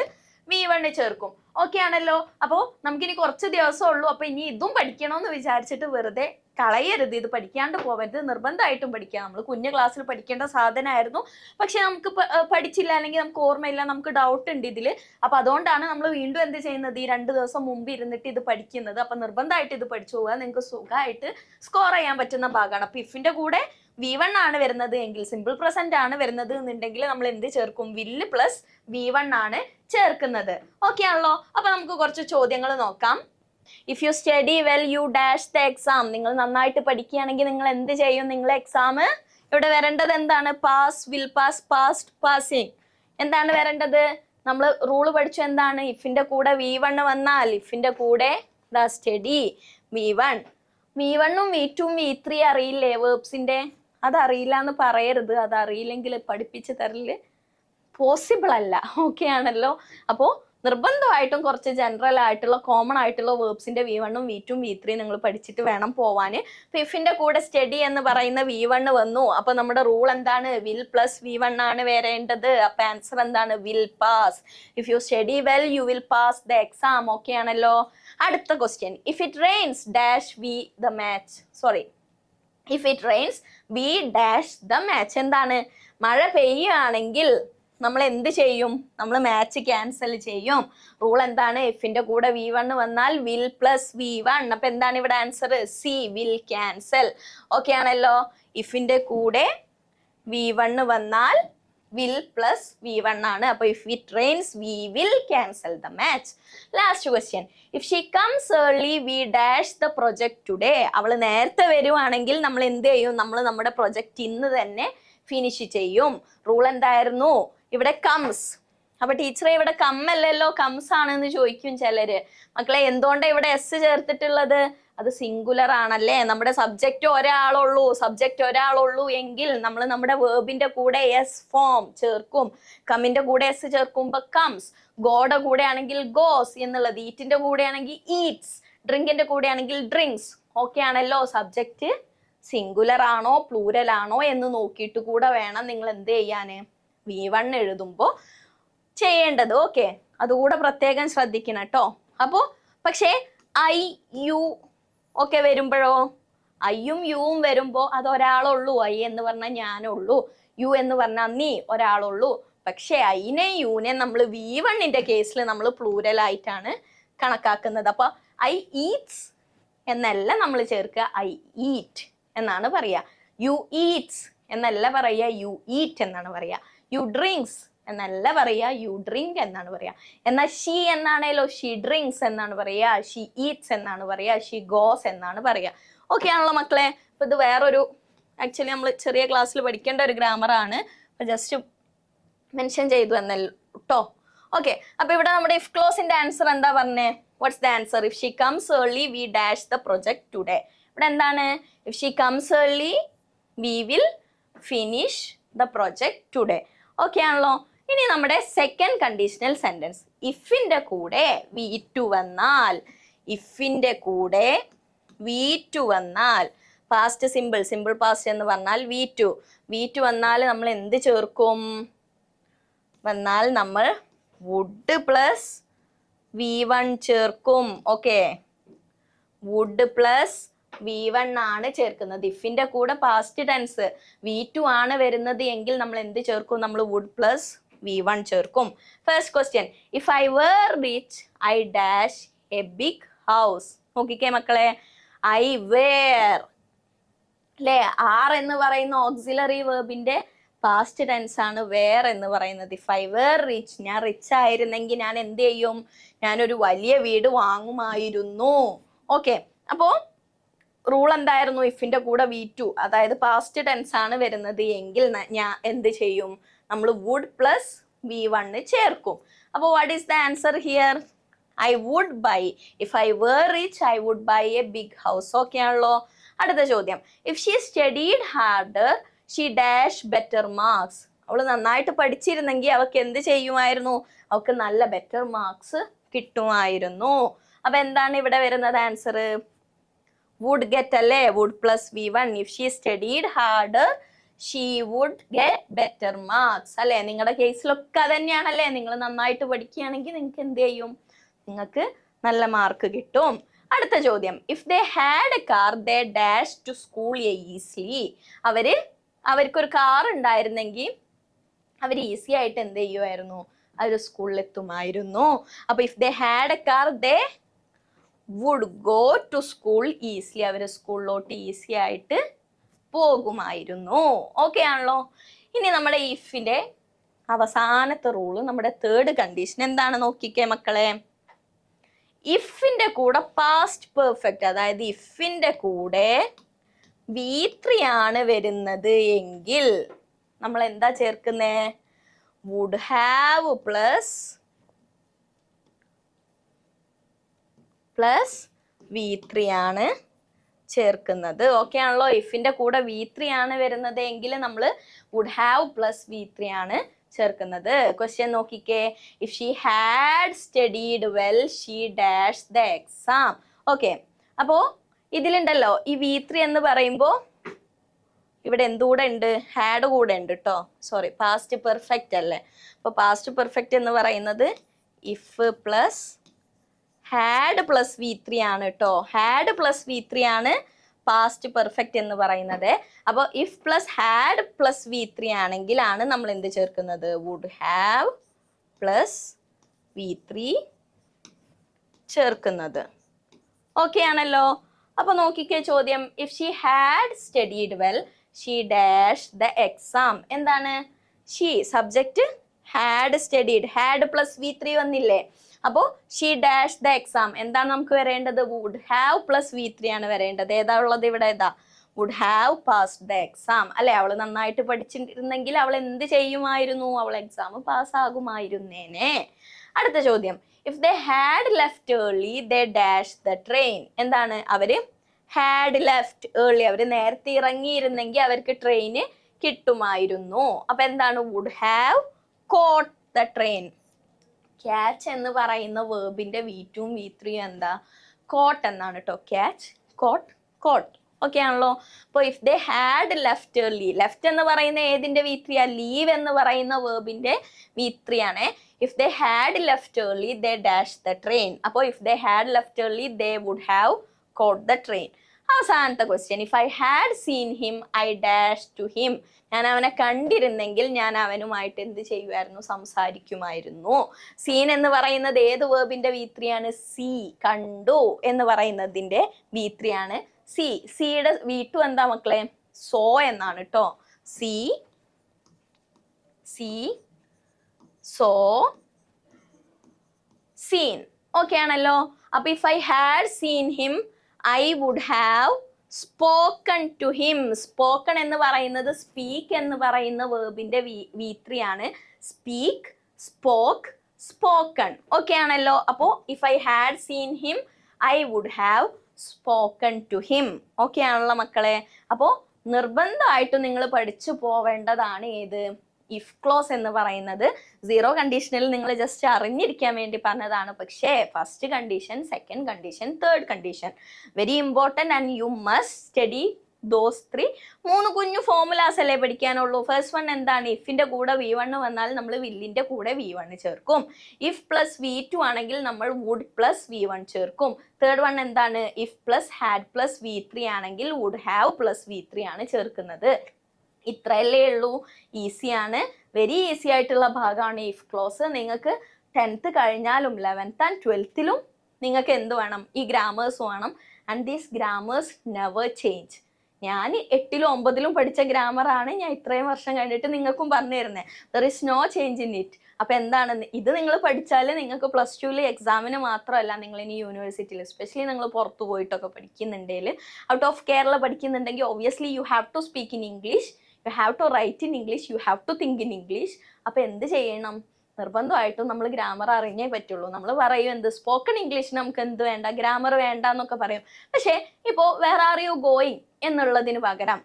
V1 ചേർക്കും. ഓക്കെ ആണല്ലോ? അപ്പോൾ നമുക്കിനി കുറച്ച് ദിവസം ഉള്ളൂ. അപ്പൊ ഇനി ഇതും പഠിക്കണമെന്ന് വിചാരിച്ചിട്ട് വെറുതെ കളയരുത്, ഇത് പഠിക്കാണ്ട് പോവരുത്, നിർബന്ധമായിട്ടും പഠിക്കുക. നമ്മൾ കുഞ്ഞു ക്ലാസ്സിൽ പഠിക്കേണ്ട സാധനമായിരുന്നു, പക്ഷെ നമുക്ക് പഠിച്ചില്ല, അല്ലെങ്കിൽ നമുക്ക് ഓർമ്മയില്ല, നമുക്ക് ഡൗട്ട് ഉണ്ട് ഇതിൽ. അപ്പൊ അതുകൊണ്ടാണ് നമ്മൾ വീണ്ടും എന്ത് ചെയ്യുന്നത്, ഈ 2 ദിവസം മുമ്പ് ഇരുന്നിട്ട് ഇത് പഠിക്കുന്നത്. അപ്പൊ നിർബന്ധമായിട്ട് ഇത് പഠിച്ചു പോവുക, നിങ്ങൾക്ക് സുഖമായിട്ട് സ്കോർ ചെയ്യാൻ പറ്റുന്ന ഭാഗമാണ്. അപ്പൊ ഇഫിന്റെ കൂടെ V1 ആണ് വരുന്നത് എങ്കിൽ, സിമ്പിൾ പ്രസന്റ് ആണ് വരുന്നത് എന്നുണ്ടെങ്കിൽ നമ്മൾ എന്ത് ചേർക്കും, വില്ല് പ്ലസ് V1 ആണ് ചേർക്കുന്നത്. ഓക്കെ ആണല്ലോ? അപ്പൊ നമുക്ക് കുറച്ച് ചോദ്യങ്ങൾ നോക്കാം. If you study well you dash the exam. നിങ്ങൾ നന്നായിട്ട് പഠിക്കുകയാണെങ്കിൽ നിങ്ങൾ എന്ത് ചെയ്യും, നിങ്ങൾ എക്സാം ഇവിടെ വരേണ്ടത് എന്താണ്, pass, will pass, past, passing. എന്താണ് വരേണ്ടത്, നമ്മൾ റൂള് പഠിച്ചു എന്താണ്, ഇഫിന്റെ കൂടെ V1 വന്നാൽ ഇഫിന്റെ കൂടെ ദ സ്റ്റഡി V1. V1ഉം V2ഉം V3 അറിയില്ലേ വേർബ്സിന്റെ? അതറിയില്ല എന്ന് പറയരുത്, അതറിയില്ലെങ്കിൽ പഠിപ്പിച്ച് തരല് പോസിബിൾ അല്ല. ഓക്കെ ആണല്ലോ? അപ്പോൾ നിർബന്ധമായിട്ടും കുറച്ച് ജനറൽ ആയിട്ടുള്ള കോമൺ ആയിട്ടുള്ള വേർബ്സിന്റെ V1ഉം V2ഉം V3 നിങ്ങൾ പഠിച്ചിട്ട് വേണം പോവാന്. അപ്പൊ ഇഫിന്റെ കൂടെ സ്റ്റഡി എന്ന് പറയുന്ന V1 വന്നു. അപ്പൊ നമ്മുടെ റൂൾ എന്താണ്, വിൽ പ്ലസ് V1 ആണ് വരേണ്ടത്. അപ്പൊ ആൻസർ എന്താണ്, will pass. If you study well you will pass the exam. Okay ആണല്ലോ? അടുത്ത question, if it rains dash we the match. Sorry, if it rains we dash the match. എന്താണ്, മഴ പെയ്യുകയാണെങ്കിൽ നമ്മൾ എന്ത് ചെയ്യും, നമ്മൾ മാച്ച് ക്യാൻസൽ ചെയ്യും. റൂൾ എന്താണ്, ഇഫിന്റെ കൂടെ V1 വന്നാൽ വിൽ പ്ലസ് V1. അപ്പൊ എന്താണ് ഇവിടെ answer, C, will cancel. Okay ആണല്ലോ? ഇഫിന്റെ കൂടെ V1 വന്നാൽ വിൽ പ്ലസ് V1 ആണ്. അപ്പൊ if it rains we will cancel the match. Last question, if she comes early we dash the project today. അവള് നേരത്തെ വരുവാണെങ്കിൽ നമ്മൾ എന്ത് ചെയ്യും, നമ്മൾ നമ്മുടെ പ്രൊജക്ട് ഇന്ന് തന്നെ ഫിനിഷ് ചെയ്യും. റൂൾ എന്തായിരുന്നു, ഇവിടെ കംസ്. അപ്പൊ ടീച്ചറെ ഇവിടെ കമ്മല്ലല്ലോ, കംസ് ആണെന്ന് ചോദിക്കും ചിലര്. മക്കളെ എന്തുകൊണ്ടാണ് ഇവിടെ എസ് ചേർത്തിട്ടുള്ളത്, അത് സിംഗുലർ ആണല്ലേ. നമ്മുടെ സബ്ജക്റ്റ് ഒരാളുള്ളൂ എങ്കിൽ നമ്മൾ നമ്മുടെ വേർബിന്റെ കൂടെ എസ് ഫോം ചേർക്കും. കമ്മിന്റെ കൂടെ എസ് ചേർക്കുമ്പോ കംസ്, ഗോയുടെ കൂടെ ആണെങ്കിൽ ഗോസ് എന്നുള്ളത്, ഈറ്റിന്റെ കൂടെ ആണെങ്കിൽ ഈറ്റ്സ്, ഡ്രിങ്കിന്റെ കൂടെ ആണെങ്കിൽ ഡ്രിങ്ക്സ്. ഓക്കെ ആണല്ലോ? സബ്ജക്റ്റ് സിംഗുലർ ആണോ പ്ലൂരൽ ആണോ എന്ന് നോക്കിയിട്ട് കൂടെ വേണം നിങ്ങൾ എന്ത് ചെയ്യാന്, V1 എഴുതുമ്പോ ചെയ്യേണ്ടത്. ഓക്കെ, അതുകൂടെ പ്രത്യേകം ശ്രദ്ധിക്കണം കേട്ടോ. അപ്പോ പക്ഷേ I, U ഒക്കെ വരുമ്പോഴോ, ഐയും യുവും വരുമ്പോ അത് ഒരാളുള്ളൂ. I എന്ന് പറഞ്ഞാൽ ഞാനുള്ളൂ, യു എന്ന് പറഞ്ഞാൽ നീ, ഒരാളുള്ളൂ. പക്ഷെ ഐനെ യുവിനെ നമ്മൾ V1ന്റെ കേസിൽ നമ്മൾ പ്ലൂരൽ ആയിട്ടാണ് കണക്കാക്കുന്നത്. അപ്പൊ I eats എന്നല്ല നമ്മൾ ചേർക്കുക, I eat എന്നാണ് പറയാ. യു ഈറ്റ്സ് എന്നല്ല പറയാ, യു ഈറ്റ് എന്നാണ് പറയാ. യു ഡ്രിങ്ക്സ് എന്നല്ല പറയാ, യു ഡ്രിങ്ക് എന്നാണ് പറയാ. എന്നാൽ ഷീ എന്നാണേലോ, ഷീ ഡ്രിങ്ക്സ് എന്നാണ് പറയാ, ഷീ ഈറ്റ്സ് എന്നാണ് പറയാ, ഷീ ഗോസ് എന്നാണ് പറയാ. ഓക്കെ ആണല്ലോ മക്കളെ? അപ്പൊ ഇത് വേറൊരു, ആക്ച്വലി നമ്മൾ ചെറിയ ക്ലാസ്സിൽ പഠിക്കേണ്ട ഒരു ഗ്രാമറാണ്, അപ്പൊ ജസ്റ്റ് മെൻഷൻ ചെയ്തു എന്നല്ലോ കേട്ടോ. ഓക്കെ, അപ്പൊ ഇവിടെ നമ്മുടെ ഇഫ് ക്ലോസിന്റെ ആൻസർ എന്താ പറഞ്ഞേ, what's the answer, if she comes early we dash the project today. ഇവിടെ എന്താണ്, if she comes early we will finish the project today. Okay ആണല്ലോ? ഇനി നമ്മുടെ സെക്കൻഡ് കണ്ടീഷണൽ സെന്റൻസ്, ഇഫിന്റെ കൂടെ V2 വന്നാൽ, ഇഫിന്റെ കൂടെ V2 വന്നാൽ, പാസ്റ്റ് സിമ്പിൾ പാസ്റ്റ് എന്ന് പറഞ്ഞാൽ V2 വന്നാൽ നമ്മൾ എന്ത് ചേർക്കും, വന്നാൽ നമ്മൾ വുഡ് പ്ലസ് V1 ചേർക്കും. ഓക്കെ, വുഡ് പ്ലസ് V1 ആണ് ചേർക്കുന്നത്. ഇഫിന്റെ കൂടെ പാസ്റ്റ് ടെൻസ് V2 ആണ് വരുന്നത് എങ്കിൽ നമ്മൾ എന്ത് ചേർക്കും, നമ്മൾ വുഡ് പ്ലസ് V1 ചേർക്കും. First question, if I were rich I dash a big house. നോക്കിക്കേ മക്കളെ, ഐ വേർ അല്ലേ, ആർ എന്ന് പറയുന്ന ഓക്സിലറി വേർബിന്റെ പാസ്റ്റ് ടെൻസ് ആണ് വേർ എന്ന് പറയുന്നത്. ഇഫ് ഐ വേർ റിച്ച്, ഞാൻ റിച്ച് ആയിരുന്നെങ്കിൽ ഞാൻ എന്ത് ചെയ്യും, ഞാനൊരു വലിയ വീട് വാങ്ങുമായിരുന്നു. ഓക്കെ, അപ്പോ റൂൾ എന്തായിരുന്നു, ഇഫിന്റെ കൂടെ V2 അതായത് പാസ്റ്റ് ടെൻസ് ആണ് വരുന്നത് എങ്കിൽ ഞാൻ എന്ത് ചെയ്യും, നമ്മൾ വുഡ് പ്ലസ് V1 ചേർക്കും. അപ്പോൾ what is the answer here, I would buy, if I were rich I would buy a big house. Okay ആണല്ലോ? അടുത്ത ചോദ്യം, if she studied harder she dash better marks. അവള് നന്നായിട്ട് പഠിച്ചിരുന്നെങ്കിൽ അവൾക്ക് എന്ത് ചെയ്യുമായിരുന്നു, അവൾക്ക് നല്ല ബെറ്റർ മാർക്സ് കിട്ടുമായിരുന്നു. അപ്പൊ എന്താണ് ഇവിടെ വരുന്നത് ആൻസർ, would get അല്ലേ, would plus V1. if she studied harder she would get better marks അല്ലേ. നിങ്ങളുടെ കേസിലൊക്കെ അത് തന്നെയാണല്ലേ, നിങ്ങൾ നന്നായിട്ട് പഠിക്കുകയാണെങ്കിൽ നിങ്ങൾക്ക് എന്ത് ചെയ്യും, നിങ്ങൾക്ക് നല്ല മാർക്ക് കിട്ടും. അടുത്ത ചോദ്യം, if they had a car they dash to school easily. അവർക്കൊരു കാർ ഉണ്ടായിരുന്നെങ്കിൽ അവർ ഈസി ആയിട്ട് എന്ത് ചെയ്യുമായിരുന്നു, അവർ സ്കൂളിൽ എത്തുമായിരുന്നു. അപ്പൊ if they had a car they would go to school easily. അവർ സ്കൂളിലോട്ട് ഈസി ആയിട്ട് പോകുമായിരുന്നു. ഓക്കെ ആണല്ലോ. ഇനി നമ്മുടെ ഇഫിന്റെ അവസാനത്തെ റൂള്, നമ്മുടെ തേർഡ് കണ്ടീഷൻ എന്താണ് നോക്കിക്കേ മക്കളെ. ഇഫിന്റെ കൂടെ പാസ്റ്റ് പെർഫെക്റ്റ്, അതായത് ഇഫിന്റെ കൂടെ V3 ആണ് വരുന്നത് എങ്കിൽ നമ്മൾ എന്താ ചേർക്കുന്നേ, വുഡ് ഹാവ് പ്ലസ് V3 ആണ് ചേർക്കുന്നത്. ഓക്കെ ആണല്ലോ. ഇഫിന്റെ കൂടെ V3 ആണ് വരുന്നത് എങ്കിൽ നമ്മൾ വുഡ് ഹാവ് പ്ലസ് V3 ആണ് ചേർക്കുന്നത്. ക്വസ്റ്റ്യൻ നോക്കിക്കേ, if she had studied well she dash the exam. Okay, അപ്പോ ഇതിലുണ്ടല്ലോ ഈ V3 എന്ന് പറയുമ്പോ ഇവിടെ എന്തുകൂടെ ഉണ്ട്, ഹാഡ് കൂടെ ഉണ്ട് കേട്ടോ. സോറി, പാസ്റ്റ് പെർഫെക്റ്റ് അല്ലേ. അപ്പൊ പാസ്റ്റ് പെർഫെക്റ്റ് എന്ന് പറയുന്നത് if plus had plus V3 ആണ് കേട്ടോ. ഹാഡ് പ്ലസ് V3 ആണ് പാസ്റ്റ് പെർഫെക്റ്റ് എന്ന് പറയുന്നത്. അപ്പോൾ if plus had plus V3 ആണെങ്കിലാണ് നമ്മൾ എന്ത് ചേർക്കുന്നത്, വുഡ് ഹാവ് പ്ലസ് V3 ചേർക്കുന്നത്. ഓക്കെ ആണല്ലോ. അപ്പൊ നോക്കിക്കേ ചോദ്യം, if she had studied well she dash the exam. എന്താണ് she, subject had studied, had plus V3 വന്നില്ലേ. അപ്പോ ഷീ ഡാഷ് ദ എക്സാം എന്താണ് നമുക്ക് വരേണ്ടത്, വുഡ് ഹാവ് പ്ലസ് V3 ആണ് വരേണ്ടത്. ഏതാ ഉള്ളത് ഇവിടെ, ഏതാ, would have passed the exam അല്ലെ. അവള് നന്നായിട്ട് പഠിച്ചിരുന്നെങ്കിൽ അവൾ എന്ത് ചെയ്യുമായിരുന്നു, അവൾ എക്സാം പാസ് ആകുമായിരുന്നേനെ. അടുത്ത ചോദ്യം, if they had left early they dash the train. എന്താണ്, അവര് ഹാഡ് ലെഫ്റ്റ് ഏർലി, അവര് നേരത്തെ ഇറങ്ങിയിരുന്നെങ്കിൽ അവർക്ക് ട്രെയിന് കിട്ടുമായിരുന്നു. അപ്പൊ എന്താണ്, would have caught the train. Catch എന്ന് പറയുന്ന വേർബിന്റെ V2 V3 എന്താ, കോട്ട് എന്നാണ് കേട്ടോ. Catch, coat, coat. ഓക്കെ ആണല്ലോ. അപ്പൊ if they had left early, left എന്ന് പറയുന്ന ഏതിന്റെ V3 ആ, ലീവ് എന്ന് പറയുന്ന വേർബിന്റെ V3 ആണ്. If they had left early they dash the train. അപ്പൊ if they had left early they would have caught the train. അവസാനത്തെ question, if I had seen him I dash to him. ഞാൻ അവനെ കണ്ടിരുന്നെങ്കിൽ ഞാൻ അവനുമായിട്ട് എന്ത് ചെയ്യുമായിരുന്നു, സംസാരിക്കുമായിരുന്നു. Scene എന്ന് പറയുന്നത് ഏത് വേർബിന്റെ V3 ആണ്, സി, കണ്ടു എന്ന് പറയുന്നതിന്റെ V3 ആണ് സി. സിയുടെ V2 എന്താ മക്കളെ, സോ എന്നാണ് കേട്ടോ. See, see, saw, seen. Okay ആണല്ലോ. അപ്പൊ if I had seen him I would have spoken to him. Spoken എന്ന് പറയുന്നത് സ്പീക്ക് എന്ന് പറയുന്ന വേർബിന്റെ V3 ആണ്. Speak, spoke, spoken. ഓക്കെ ആണല്ലോ. അപ്പോ if I had seen him I would have spoken to him. Okay ആണല്ലോ മക്കളെ. അപ്പോ നിർബന്ധമായിട്ടും നിങ്ങൾ പഠിച്ചു പോവേണ്ടതാണ് ഏത്, ഇഫ് ക്ലോസ് എന്ന് പറയുന്നത്. സീറോ കണ്ടീഷനിൽ നിങ്ങൾ ജസ്റ്റ് അറിഞ്ഞിരിക്കാൻ വേണ്ടി പറഞ്ഞതാണ്. പക്ഷേ first condition, second condition, third condition very important and you must study those 3. 3 കുഞ്ഞു ഫോർമുലാസ് അല്ലേ പഠിക്കാനുള്ളൂ. ഫസ്റ്റ് വൺ എന്താണ്, ഇഫിന്റെ കൂടെ V1 വന്നാൽ നമ്മൾ വില്ലിന്റെ കൂടെ V1 ചേർക്കും. ഇഫ് പ്ലസ് V2 ആണെങ്കിൽ നമ്മൾ വുഡ് പ്ലസ് V1 ചേർക്കും. തേർഡ് വൺ എന്താണ്, if plus had plus V3 ആണെങ്കിൽ വുഡ് ഹാവ് പ്ലസ് V3 ആണ് ചേർക്കുന്നത്. ഇത്രയല്ലേ ഉള്ളൂ. ഈസിയാണ്, വെരി ഈസി ആയിട്ടുള്ള ഭാഗമാണ് ഇഫ് ക്ലോസ്. നിങ്ങൾക്ക് 10th കഴിഞ്ഞാലും 11th and 12th നിങ്ങൾക്ക് എന്ത് വേണം, ഈ ഗ്രാമേഴ്സ് വേണം. And these grammars never change. ഞാൻ 8ലും 9ലും പഠിച്ച ഗ്രാമറാണ് ഞാൻ ഇത്രയും വർഷം കഴിഞ്ഞിട്ട് നിങ്ങൾക്കും പറഞ്ഞു തരുന്നത്. There is no change in it. അപ്പൊ എന്താണ്, ഇത് നിങ്ങൾ പഠിച്ചാൽ നിങ്ങൾക്ക് +2 എക്സാമിന് മാത്രമല്ല, നിങ്ങൾ ഇനി യൂണിവേഴ്സിറ്റിയിൽ എസ്പെഷ്യലി നിങ്ങൾ പുറത്തു പോയിട്ടൊക്കെ പഠിക്കുന്നുണ്ടെങ്കിൽ, ഔട്ട് ഓഫ് കേരള പഠിക്കുന്നുണ്ടെങ്കിൽ obviously you have to speak in English, you have to write in English, you have to think in English. അപ്പൊ എന്ത് ചെയ്യണം, നിർബന്ധമായിട്ടും നമ്മൾ ഗ്രാമർ അറിഞ്ഞേ പറ്റുള്ളൂ. നമ്മൾ പറയും എന്ത്, സ്പോക്കൺ ഇംഗ്ലീഷ് നമുക്ക് എന്ത് വേണ്ട, ഗ്രാമർ വേണ്ട എന്നൊക്കെ പറയും. പക്ഷേ ഇപ്പോൾ വേർ ആർ യു ഗോയിങ് എന്നുള്ളതിന് പകരം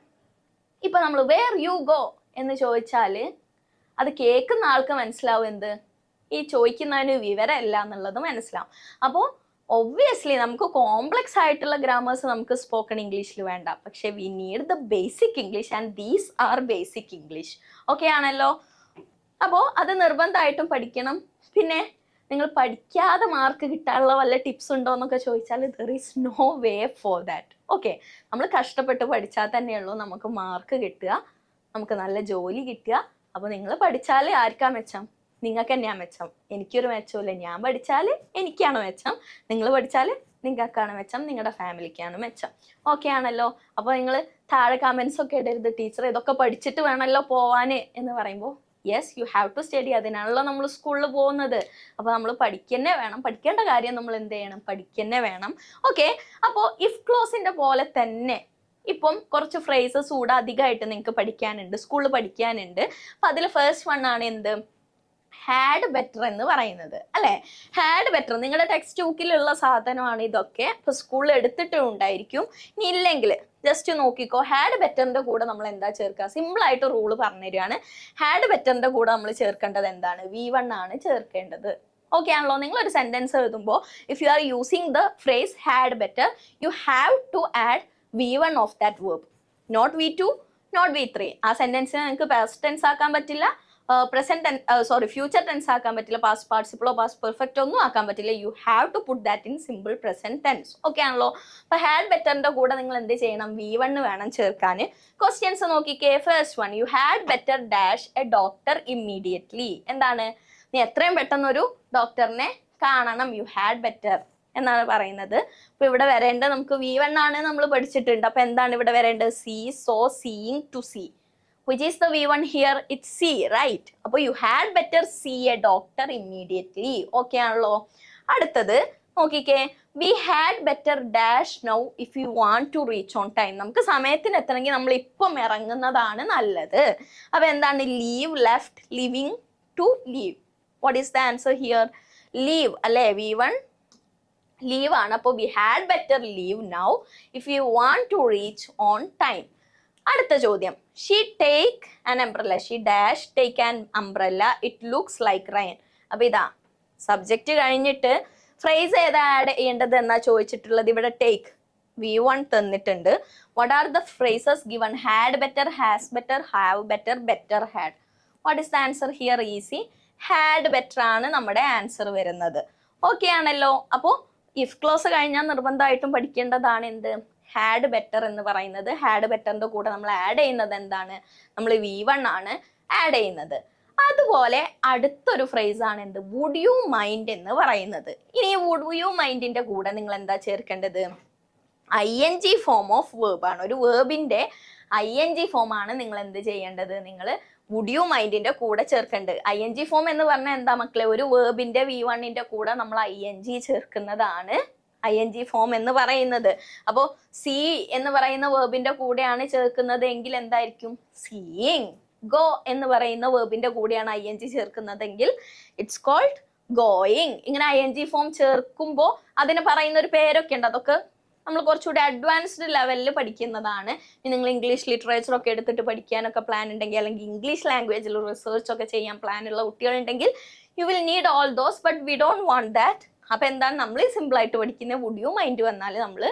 ഇപ്പൊ നമ്മൾ വേർ യു ഗോ എന്ന് ചോദിച്ചാൽ അത് കേൾക്കുന്ന ആൾക്ക് മനസ്സിലാവും എന്ത്, ഈ ചോദിക്കുന്നതിന് വിവരമല്ല എന്നുള്ളത് മനസ്സിലാവും. അപ്പോൾ ഒബ്വിയസ്ലി നമുക്ക് കോംപ്ലക്സ് ആയിട്ടുള്ള ഗ്രാമേഴ്സ് നമുക്ക് സ്പോക്കൺ ഇംഗ്ലീഷിൽ വേണ്ട. പക്ഷെ we need the basic English and these are basic English. Okay ആണല്ലോ. അപ്പോൾ അത് നിർബന്ധമായിട്ടും പഠിക്കണം. പിന്നെ നിങ്ങൾ പഠിക്കാതെ മാർക്ക് കിട്ടാനുള്ള വല്ല ടിപ്സ് ഉണ്ടോ എന്നൊക്കെ ചോദിച്ചാൽ there is no way for that. Okay, നമ്മൾ കഷ്ടപ്പെട്ട് പഠിച്ചാൽ തന്നെയുള്ളൂ നമുക്ക് മാർക്ക് കിട്ടുക, നമുക്ക് നല്ല ജോലി കിട്ടുക. അപ്പോൾ നിങ്ങൾ പഠിച്ചാൽ ആർക്കാ മെച്ചം? നിങ്ങൾക്ക് തന്നെയാ മെച്ചം. എനിക്കൊരു മെച്ചമില്ല. ഞാൻ പഠിച്ചാൽ എനിക്കാണ് മെച്ചം, നിങ്ങൾ പഠിച്ചാൽ നിങ്ങൾക്കാണ് മെച്ചം, നിങ്ങളുടെ ഫാമിലിക്കാണ് മെച്ചം. ഓക്കെ ആണല്ലോ? അപ്പോൾ നിങ്ങൾ താഴെ കമൻസ് ഒക്കെ ഇടരുത്, ടീച്ചർ ഇതൊക്കെ പഠിച്ചിട്ട് വേണമല്ലോ പോവാൻ എന്ന് പറയുമ്പോൾ yes, you have to study. അതിനാണല്ലോ നമ്മൾ സ്കൂളിൽ പോകുന്നത്. അപ്പോൾ നമ്മൾ പഠിക്കന്നെ വേണം. പഠിക്കേണ്ട കാര്യം നമ്മൾ എന്ത് ചെയ്യണം? പഠിക്കന്നെ വേണം. ഓക്കെ, അപ്പോൾ ഇഫ് ക്ലോസിന്റെ പോലെ തന്നെ ഇപ്പം കുറച്ച് ഫ്രേസസ് കൂടെ അധികമായിട്ട് നിങ്ങൾക്ക് പഠിക്കാനുണ്ട്, സ്കൂളിൽ പഠിക്കാനുണ്ട്. അപ്പം അതിൽ ഫസ്റ്റ് വൺ ആണ് എന്ത്? ഹാഡ് ബെറ്റർ എന്ന് പറയുന്നത് അല്ലെ. ഹാഡ് ബെറ്റർ നിങ്ങളുടെ ടെക്സ്റ്റ് ബുക്കിലുള്ള സാധനമാണ് ഇതൊക്കെ. ഇപ്പൊ സ്കൂളിൽ എടുത്തിട്ടും ഉണ്ടായിരിക്കും. ഇനി ഇല്ലെങ്കിൽ ജസ്റ്റ് നോക്കിക്കോ. ഹാഡ് ബെറ്ററിന്റെ കൂടെ നമ്മൾ എന്താ ചേർക്കുക? സിമ്പിൾ ആയിട്ട് റൂള് പറഞ്ഞു തരികയാണ്. ഹാഡ് ബെറ്ററിന്റെ കൂടെ നമ്മൾ ചേർക്കേണ്ടത് എന്താണ്? V1 ആണ് ചേർക്കേണ്ടത്. ഓക്കെ ആണല്ലോ? നിങ്ങൾ ഒരു സെന്റൻസ് എഴുതുമ്പോൾ if you are using the phrase had better, you have to add V1 of that verb, not V2, not V3. ആ സെന്റൻസിനെ നിങ്ങൾക്ക് പാസ്റ്റ് ടെൻസ് ആക്കാൻ പറ്റില്ല, ഫ്യൂച്ചർ ടെൻസ് ആക്കാൻ പറ്റില്ല, പാസ്റ്റ് പാർട്ടിസിപ്പിളോ പാസ്റ്റ് പെർഫെക്റ്റ് ഒന്നും ആക്കാൻ പറ്റില്ല. You have to put that in simple present tense. Okay ആണല്ലോ? അപ്പൊ ഹാഡ് ബെറ്ററിന്റെ കൂടെ നിങ്ങൾ എന്ത് ചെയ്യണം? V1 വേണം ചേർക്കാൻ. ക്വസ്റ്റ്യൻസ് നോക്കിക്കേ. First one, you had better dash A doctor immediately. എന്താണ്? നീ എത്രയും പെട്ടെന്ന് ഒരു ഡോക്ടറിനെ കാണണം. യു ഹാഡ് ബെറ്റർ എന്നാണ് പറയുന്നത്. അപ്പൊ ഇവിടെ വരേണ്ടത് നമുക്ക് V1 ആണ് നമ്മൾ പഠിച്ചിട്ടുണ്ട്. അപ്പൊ എന്താണ് ഇവിടെ വരേണ്ടത്? See, saw, seeing, to see. Which is the V1 here? It's C, right? അപ്പോൾ you had better see a doctor immediately. Okay ആണല്ലോ? അടുത്തത് നോക്കിക്കേ. We had better dash now if you want to reach on time. നമുക്ക് സമയത്തിന് എത്തണമെങ്കിൽ നമ്മൾ ഇപ്പം ഇറങ്ങുന്നതാണ് നല്ലത്. അപ്പൊ എന്താണ്? leave, left, leaving, to leave. What is the answer here? Leave അല്ലേ? V1 leave ആണ്. അപ്പോൾ we had better leave now if you want to reach on time. അടുത്ത ചോദ്യം, she take an umbrella. She dash take an umbrella, it looks like rain. അപ്പൊ ഇതാ subject കഴിഞ്ഞിട്ട് phrase ഏതാ add ചെയ്യേണ്ടത് എന്നാ ചോദിച്ചിട്ടുള്ളത്. ഇവിടെ ടേക്ക് V1 തന്നിട്ടുണ്ട്. What are the phrases given? Had better, has better, have better, better had. What is the answer here? Easy. Had better ആണ് നമ്മുടെ ആൻസർ വരുന്നത്. ഓക്കെ ആണല്ലോ? അപ്പോൾ ഇഫ് ക്ലോസ് കഴിഞ്ഞാൽ നിർബന്ധമായിട്ടും പഠിക്കേണ്ടതാണ് എന്ത്? ഹാഡ് ബെറ്റർ എന്ന് പറയുന്നത്. ഹാഡ് ബെറ്ററിന്റെ കൂടെ നമ്മൾ ആഡ് ചെയ്യുന്നത് എന്താണ്? നമ്മൾ V1 ആണ് ആഡ് ചെയ്യുന്നത്. അതുപോലെ അടുത്തൊരു ഫ്രേസ് ആണ് എന്ത്? വുഡ് യു മൈൻഡ് എന്ന് പറയുന്നത്. ഇനി വുഡ് യു മൈൻഡിന്റെ കൂടെ നിങ്ങൾ എന്താ ചേർക്കേണ്ടത്? ING ഫോം ഓഫ് വേർബ് ആണ്. ഒരു വേർബിന്റെ ING ഫോം ആണ് നിങ്ങൾ എന്ത് ചെയ്യേണ്ടത്? നിങ്ങൾ വുഡ് യു മൈൻഡിന്റെ കൂടെ ചേർക്കേണ്ടത്. ING ഫോം എന്ന് പറഞ്ഞാൽ എന്താ മക്കളെ? ഒരു വേർബിന്റെ V1ന്റെ കൂടെ നമ്മൾ ING ചേർക്കുന്നതാണ് ING ഫോം എന്ന് പറയുന്നത്. അപ്പോൾ സീ എന്ന് പറയുന്ന വേർബിന്റെ കൂടെയാണ് ചേർക്കുന്നത് എങ്കിൽ എന്തായിരിക്കും? സീയിങ്. ഗോ എന്ന് പറയുന്ന വേർബിന്റെ കൂടെയാണ് ING ചേർക്കുന്നതെങ്കിൽ ഇറ്റ്സ് കോൾഡ് ഗോയിങ്. ഇങ്ങനെ ING ഫോം ചേർക്കുമ്പോൾ അതിന് പറയുന്ന ഒരു പേരൊക്കെ ഉണ്ട്. അതൊക്കെ നമ്മൾ കുറച്ചുകൂടി അഡ്വാൻസ്ഡ് ലെവലിൽ പഠിക്കുന്നതാണ്. നിങ്ങൾ ഇംഗ്ലീഷ് ലിറ്ററേച്ചർ ഒക്കെ എടുത്തിട്ട് പഠിക്കാനൊക്കെ പ്ലാൻ ഉണ്ടെങ്കിൽ, അല്ലെങ്കിൽ ഇംഗ്ലീഷ് ലാംഗ്വേജിൽ റിസർച്ച് ഒക്കെ ചെയ്യാൻ പ്ലാനുള്ള കുട്ടികളുണ്ടെങ്കിൽ you will need all those, but we don't want that. അപ്പൊ എന്താണ് നമ്മൾ സിമ്പിൾ ആയിട്ട് പഠിക്കുന്നത്? വുഡ് യു മൈൻഡ് വന്നാൽ നമ്മൾ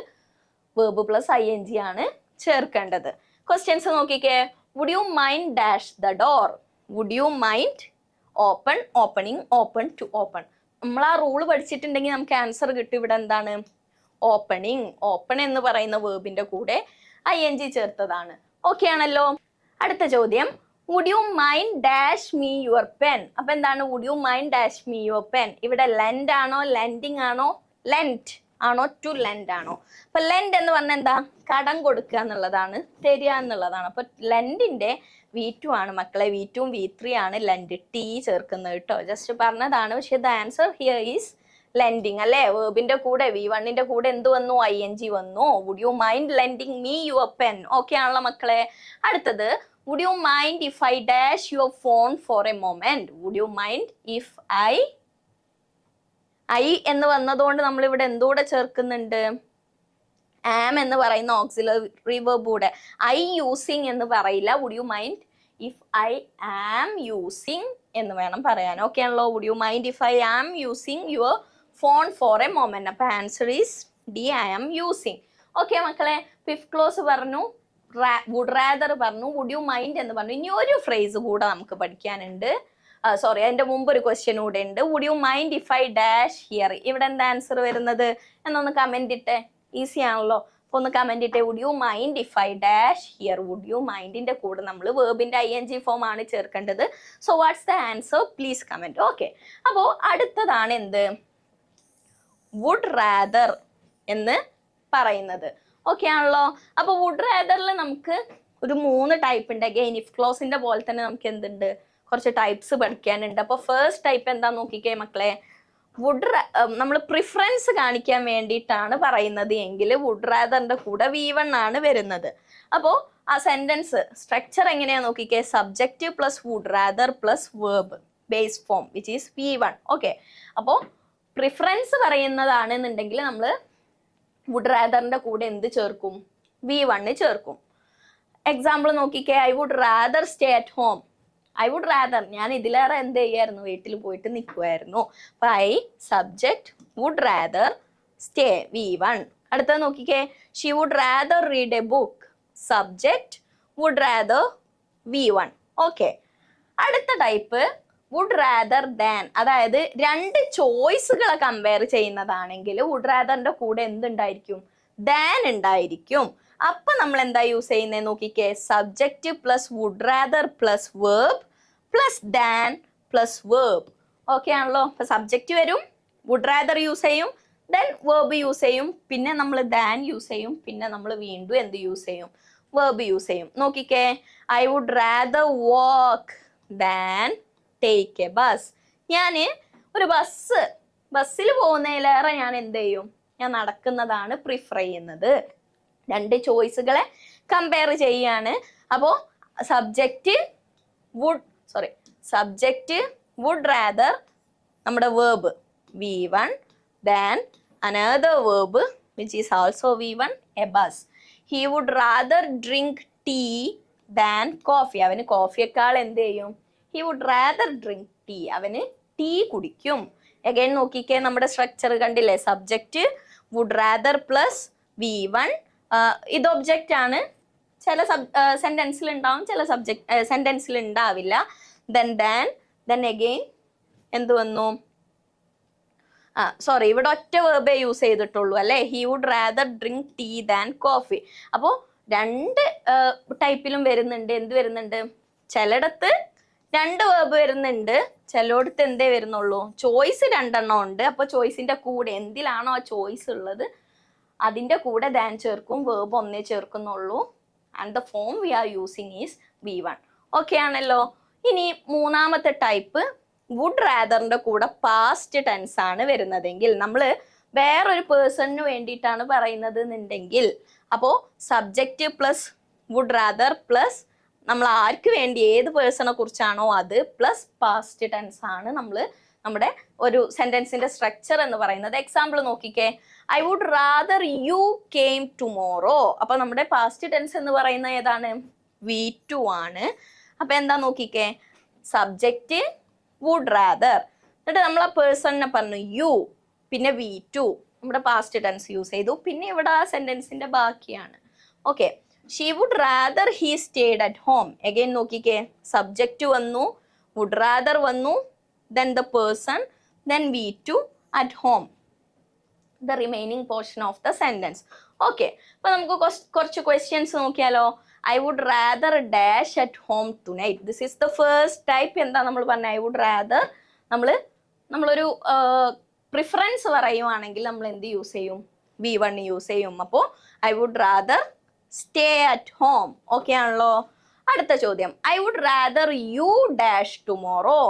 വേർബ് പ്ലസ് ING ആണ് ചേർക്കേണ്ടത്. ക്വസ്റ്റ്യൻസ് നോക്കിക്കേ. Would you mind dash the door? Would you mind open, opening, open, to open. നമ്മൾ ആ റൂള് പഠിച്ചിട്ടുണ്ടെങ്കിൽ നമുക്ക് ആൻസർ കിട്ടും. ഇവിടെ എന്താണ്? ഓപ്പണിങ്. ഓപ്പൺ എന്ന് പറയുന്ന വേർബിന്റെ കൂടെ ING ചേർത്തതാണ്. ഓക്കെ ആണല്ലോ? അടുത്ത ചോദ്യം, would you mind dash me your pen? അപ്പൊ എന്താണ് would you mind dash me your pen? ഇവിടെ ലെൻഡ് ആണോ, ലെൻഡിങ് ആണോ, ലെൻഡ് ആണോ, ടു ലെൻഡ് ആണോ? അപ്പൊ ലെൻഡ് എന്ന് പറഞ്ഞാൽ എന്താ? കടം കൊടുക്കുക എന്നുള്ളതാണ്, തരിക എന്നുള്ളതാണ്. അപ്പൊ ലെൻഡിന്റെ V2 ആണ് മക്കളെ. V2 V3 ആണ് ലെൻഡ്. T ചേർക്കുന്നത് കേട്ടോ, ജസ്റ്റ് പറഞ്ഞതാണ്. പക്ഷെ the answer here is lending അല്ലേ? വേർബിന്റെ കൂടെ V1ന്റെ കൂടെ എന്ത് വന്നു? ING വന്നു. Would you mind lending me your pen? Okay ആണല്ലോ മക്കളെ? അടുത്തത്, would you mind if I dash your phone for a moment? Would you mind if I എന്ന് വന്നതുകൊണ്ട് നമ്മൾ ഇവിടെ എന്തൂടെ ചേർക്കുന്നുണ്ട്? am എന്ന് പറയുന്ന ഓക്സിലറി വെർബ് കൂടെ. I using എന്ന് പറയില്ല. would you mind if I am using എന്ന് വേണം പറയാൻ. ഓക്കെ ആണല്ലോ? would you mind if I am using your phone for a moment? അപ്പൊ answer is D, I am using. Okay മക്കളെ? Fifth close പറഞ്ഞു, would rather പറഞ്ഞു, would you mind എന്ന് പറഞ്ഞു. ഇനി ഒരു ഫ്രേസ് കൂടെ നമുക്ക് പഠിക്കാനുണ്ട്. സോറി, അതിന്റെ മുമ്പ് ഒരു ക്വസ്റ്റ്യൻ കൂടെ ഉണ്ട്. Would you mind if I dash here? ഇവിടെ എന്താ ആൻസർ വരുന്നത് എന്നൊന്ന് കമന്റ് ഇട്ടേ. ഈസി ആണല്ലോ. അപ്പൊ ഒന്ന് കമന്റ് ഇട്ടേ. Would you mind if I dash here? Would you മൈൻഡിന്റെ കൂടെ നമ്മൾ വേർബിന്റെ ING ഫോം ആണ് ചേർക്കേണ്ടത്. So what's the answer? Please comment. Okay, അപ്പോ അടുത്തതാണ് എന്ത്? വുഡ് റാദർ എന്ന് പറയുന്നത്. ഓക്കെ ആണല്ലോ. അപ്പൊ വുഡ് റാദറിൽ നമുക്ക് ഒരു 3 ടൈപ്പ് ഉണ്ട്. അഗൈൻ ഇഫ് ക്ലോസിന്റെ പോലെ തന്നെ നമുക്ക് എന്തുണ്ട്, കുറച്ച് ടൈപ്സ് പഠിക്കാനുണ്ട്. അപ്പൊ ഫസ്റ്റ് ടൈപ്പ് എന്താ നോക്കിക്കേ മക്കളെ. വുഡ് നമ്മൾ പ്രിഫറൻസ് കാണിക്കാൻ വേണ്ടിയിട്ടാണ് പറയുന്നത് എങ്കിൽ വുഡ് റാദറിന്റെ കൂടെ V1 ആണ് വരുന്നത്. അപ്പോ ആ സെന്റൻസ് സ്ട്രക്ചർ എങ്ങനെയാ നോക്കിക്കേ. Subject plus would rather plus verb base form which is V1. Okay, അപ്പോ പ്രിഫറൻസ് പറയുന്നതാണെന്നുണ്ടെങ്കിൽ നമ്മൾ വുഡ് റാദറിന്റെ കൂടെ എന്ത് ചേർക്കും? V1 ചേർക്കും. എക്സാമ്പിൾ നോക്കിക്കേ. I would rather stay at home. I would rather, ഞാൻ ഇതിലേറെ എന്ത് ചെയ്യായിരുന്നു, വീട്ടിൽ പോയിട്ട് നിൽക്കുമായിരുന്നു. അപ്പൊ I subject would rather stay V1. അടുത്തത് നോക്കിക്കേ. She would rather read a book. Subject would rather V1. Okay, അടുത്ത ടൈപ്പ് വുഡ് റാദർ ദാൻ. അതായത് 2 ചോയ്സുകളെ കമ്പയർ ചെയ്യുന്നതാണെങ്കിൽ വുഡ് റാദറിന്റെ കൂടെ എന്തുണ്ടായിരിക്കും? ദാൻ ഉണ്ടായിരിക്കും. അപ്പൊ നമ്മൾ എന്താ യൂസ് ചെയ്യുന്നത് നോക്കിക്കേ. Subject plus would rather plus verb plus than plus verb. Okay ആണല്ലോ. അപ്പൊ സബ്ജക്റ്റ് വരും, വുഡ് റാദർ യൂസ് ചെയ്യും, ദെൻ വേർബ് യൂസ് ചെയ്യും, പിന്നെ നമ്മൾ ദാൻ യൂസ് ചെയ്യും, പിന്നെ നമ്മൾ വീണ്ടും എന്ത് യൂസ് ചെയ്യും? വേർബ് യൂസ് ചെയ്യും. നോക്കിക്കേ. I would rather walk than take a bus. ഞാൻ ഒരു ബസ്സിൽ പോകുന്നതിലേറെ ഞാൻ എന്ത് ചെയ്യും? ഞാൻ നടക്കുന്നതാണ് പ്രിഫർ ചെയ്യുന്നത്. 2 ചോയ്സുകളെ കമ്പയർ ചെയ്യാണ്. അപ്പോ സബ്ജക്റ്റ് വുഡ് റാദർ നമ്മുടെ verb V1, then another verb which is also V1, a bus. He would rather drink tea than coffee. അവന് കോഫിയേക്കാൾ എന്ത് ചെയ്യും? He would rather drink tea. അവന് ടീ കുടിക്കും. അഗൈൻ നോക്കിക്കേ, നമ്മുടെ സ്ട്രക്ചർ കണ്ടില്ലേ. Subject would rather plus V1. ഇത് object ആണ്. ചില സെന്റൻസിൽ ഉണ്ടാവും, ചില സെന്റൻസിൽ ഉണ്ടാവില്ല. then again എന്ത് വന്നു? സോറി, ഇവിടെ ഒറ്റ വേർബേ യൂസ് ചെയ്തിട്ടുള്ളൂ അല്ലേ. He would rather drink tea than coffee. അപ്പോൾ 2 ടൈപ്പിലും വരുന്നുണ്ട്. എന്ത് വരുന്നുണ്ട്? ചിലയിടത്ത് 2 വേർബ് വരുന്നുണ്ട്, ചിലയിടത്ത് എന്തേ വരുന്നുള്ളൂ? ചോയ്സ് 2 എണ്ണം ഉണ്ട്. അപ്പൊ ചോയ്സിന്റെ കൂടെ എന്തിലാണോ ആ ചോയ്സ് ഉള്ളത് അതിന്റെ കൂടെ ദാൻ ചേർക്കും, വേർബ് ഒന്നേ ചേർക്കുന്നുള്ളൂ. And the form we are using is V1. Okay ആണല്ലോ. ഇനി മൂന്നാമത്തെ ടൈപ്പ് വുഡ് റാദറിന്റെ കൂടെ പാസ്റ്റ് ടെൻസ് ആണ് വരുന്നതെങ്കിൽ, നമ്മൾ വേറൊരു പേഴ്സണിന് വേണ്ടിയിട്ടാണ് പറയുന്നത് എന്നുണ്ടെങ്കിൽ, അപ്പോൾ subject plus would rather plus നമ്മൾ ആർക്ക് വേണ്ടി ഏത് പേഴ്സണെ കുറിച്ചാണോ അത് പ്ലസ് പാസ്റ്റ് ടെൻസ് ആണ് നമ്മൾ നമ്മുടെ ഒരു സെന്റൻസിന്റെ സ്ട്രക്ചർ എന്ന് പറയുന്നത്. എക്സാമ്പിൾ നോക്കിക്കേ. I would rather you came tomorrow. അപ്പൊ നമ്മുടെ പാസ്റ്റ് ടെൻസ് എന്ന് പറയുന്ന ഏതാണ്? V2 ആണ്. അപ്പൊ എന്താ നോക്കിക്കേ. സബ്ജക്റ്റ് വുഡ് റാദർ, എന്നിട്ട് നമ്മൾ ആ പേഴ്സണിനെ പറഞ്ഞു യു, പിന്നെ V2 നമ്മുടെ പാസ്റ്റ് ടെൻസ് യൂസ് ചെയ്തു. പിന്നെ ഇവിടെ ആ സെന്റൻസിന്റെ ബാക്കിയാണ്. Okay. She would rather he stayed at home. Again നോക്കിക്കേ. സബ്ജക്റ്റ് വന്നു, വുഡ് റാദർ വന്നു, then the person, then V2 at home, the remaining portion of the sentence. Okay, അപ്പോൾ നമുക്ക് കുറച്ച് questions നോക്കിയാലോ. I would rather dash at home tonight. This is the first type. എന്താ നമ്മൾ പറഞ്ഞ? I would rather നമ്മളൊരു preference പറയുവാണെങ്കിൽ നമ്മൾ എന്ത് യൂസ് ചെയ്യും? V1 യൂസ് ചെയ്യും. അപ്പോൾ I would rather stay at home. Okay ആണല്ലോ. അടുത്ത ചോദ്യം. I would rather you dash tomorrow.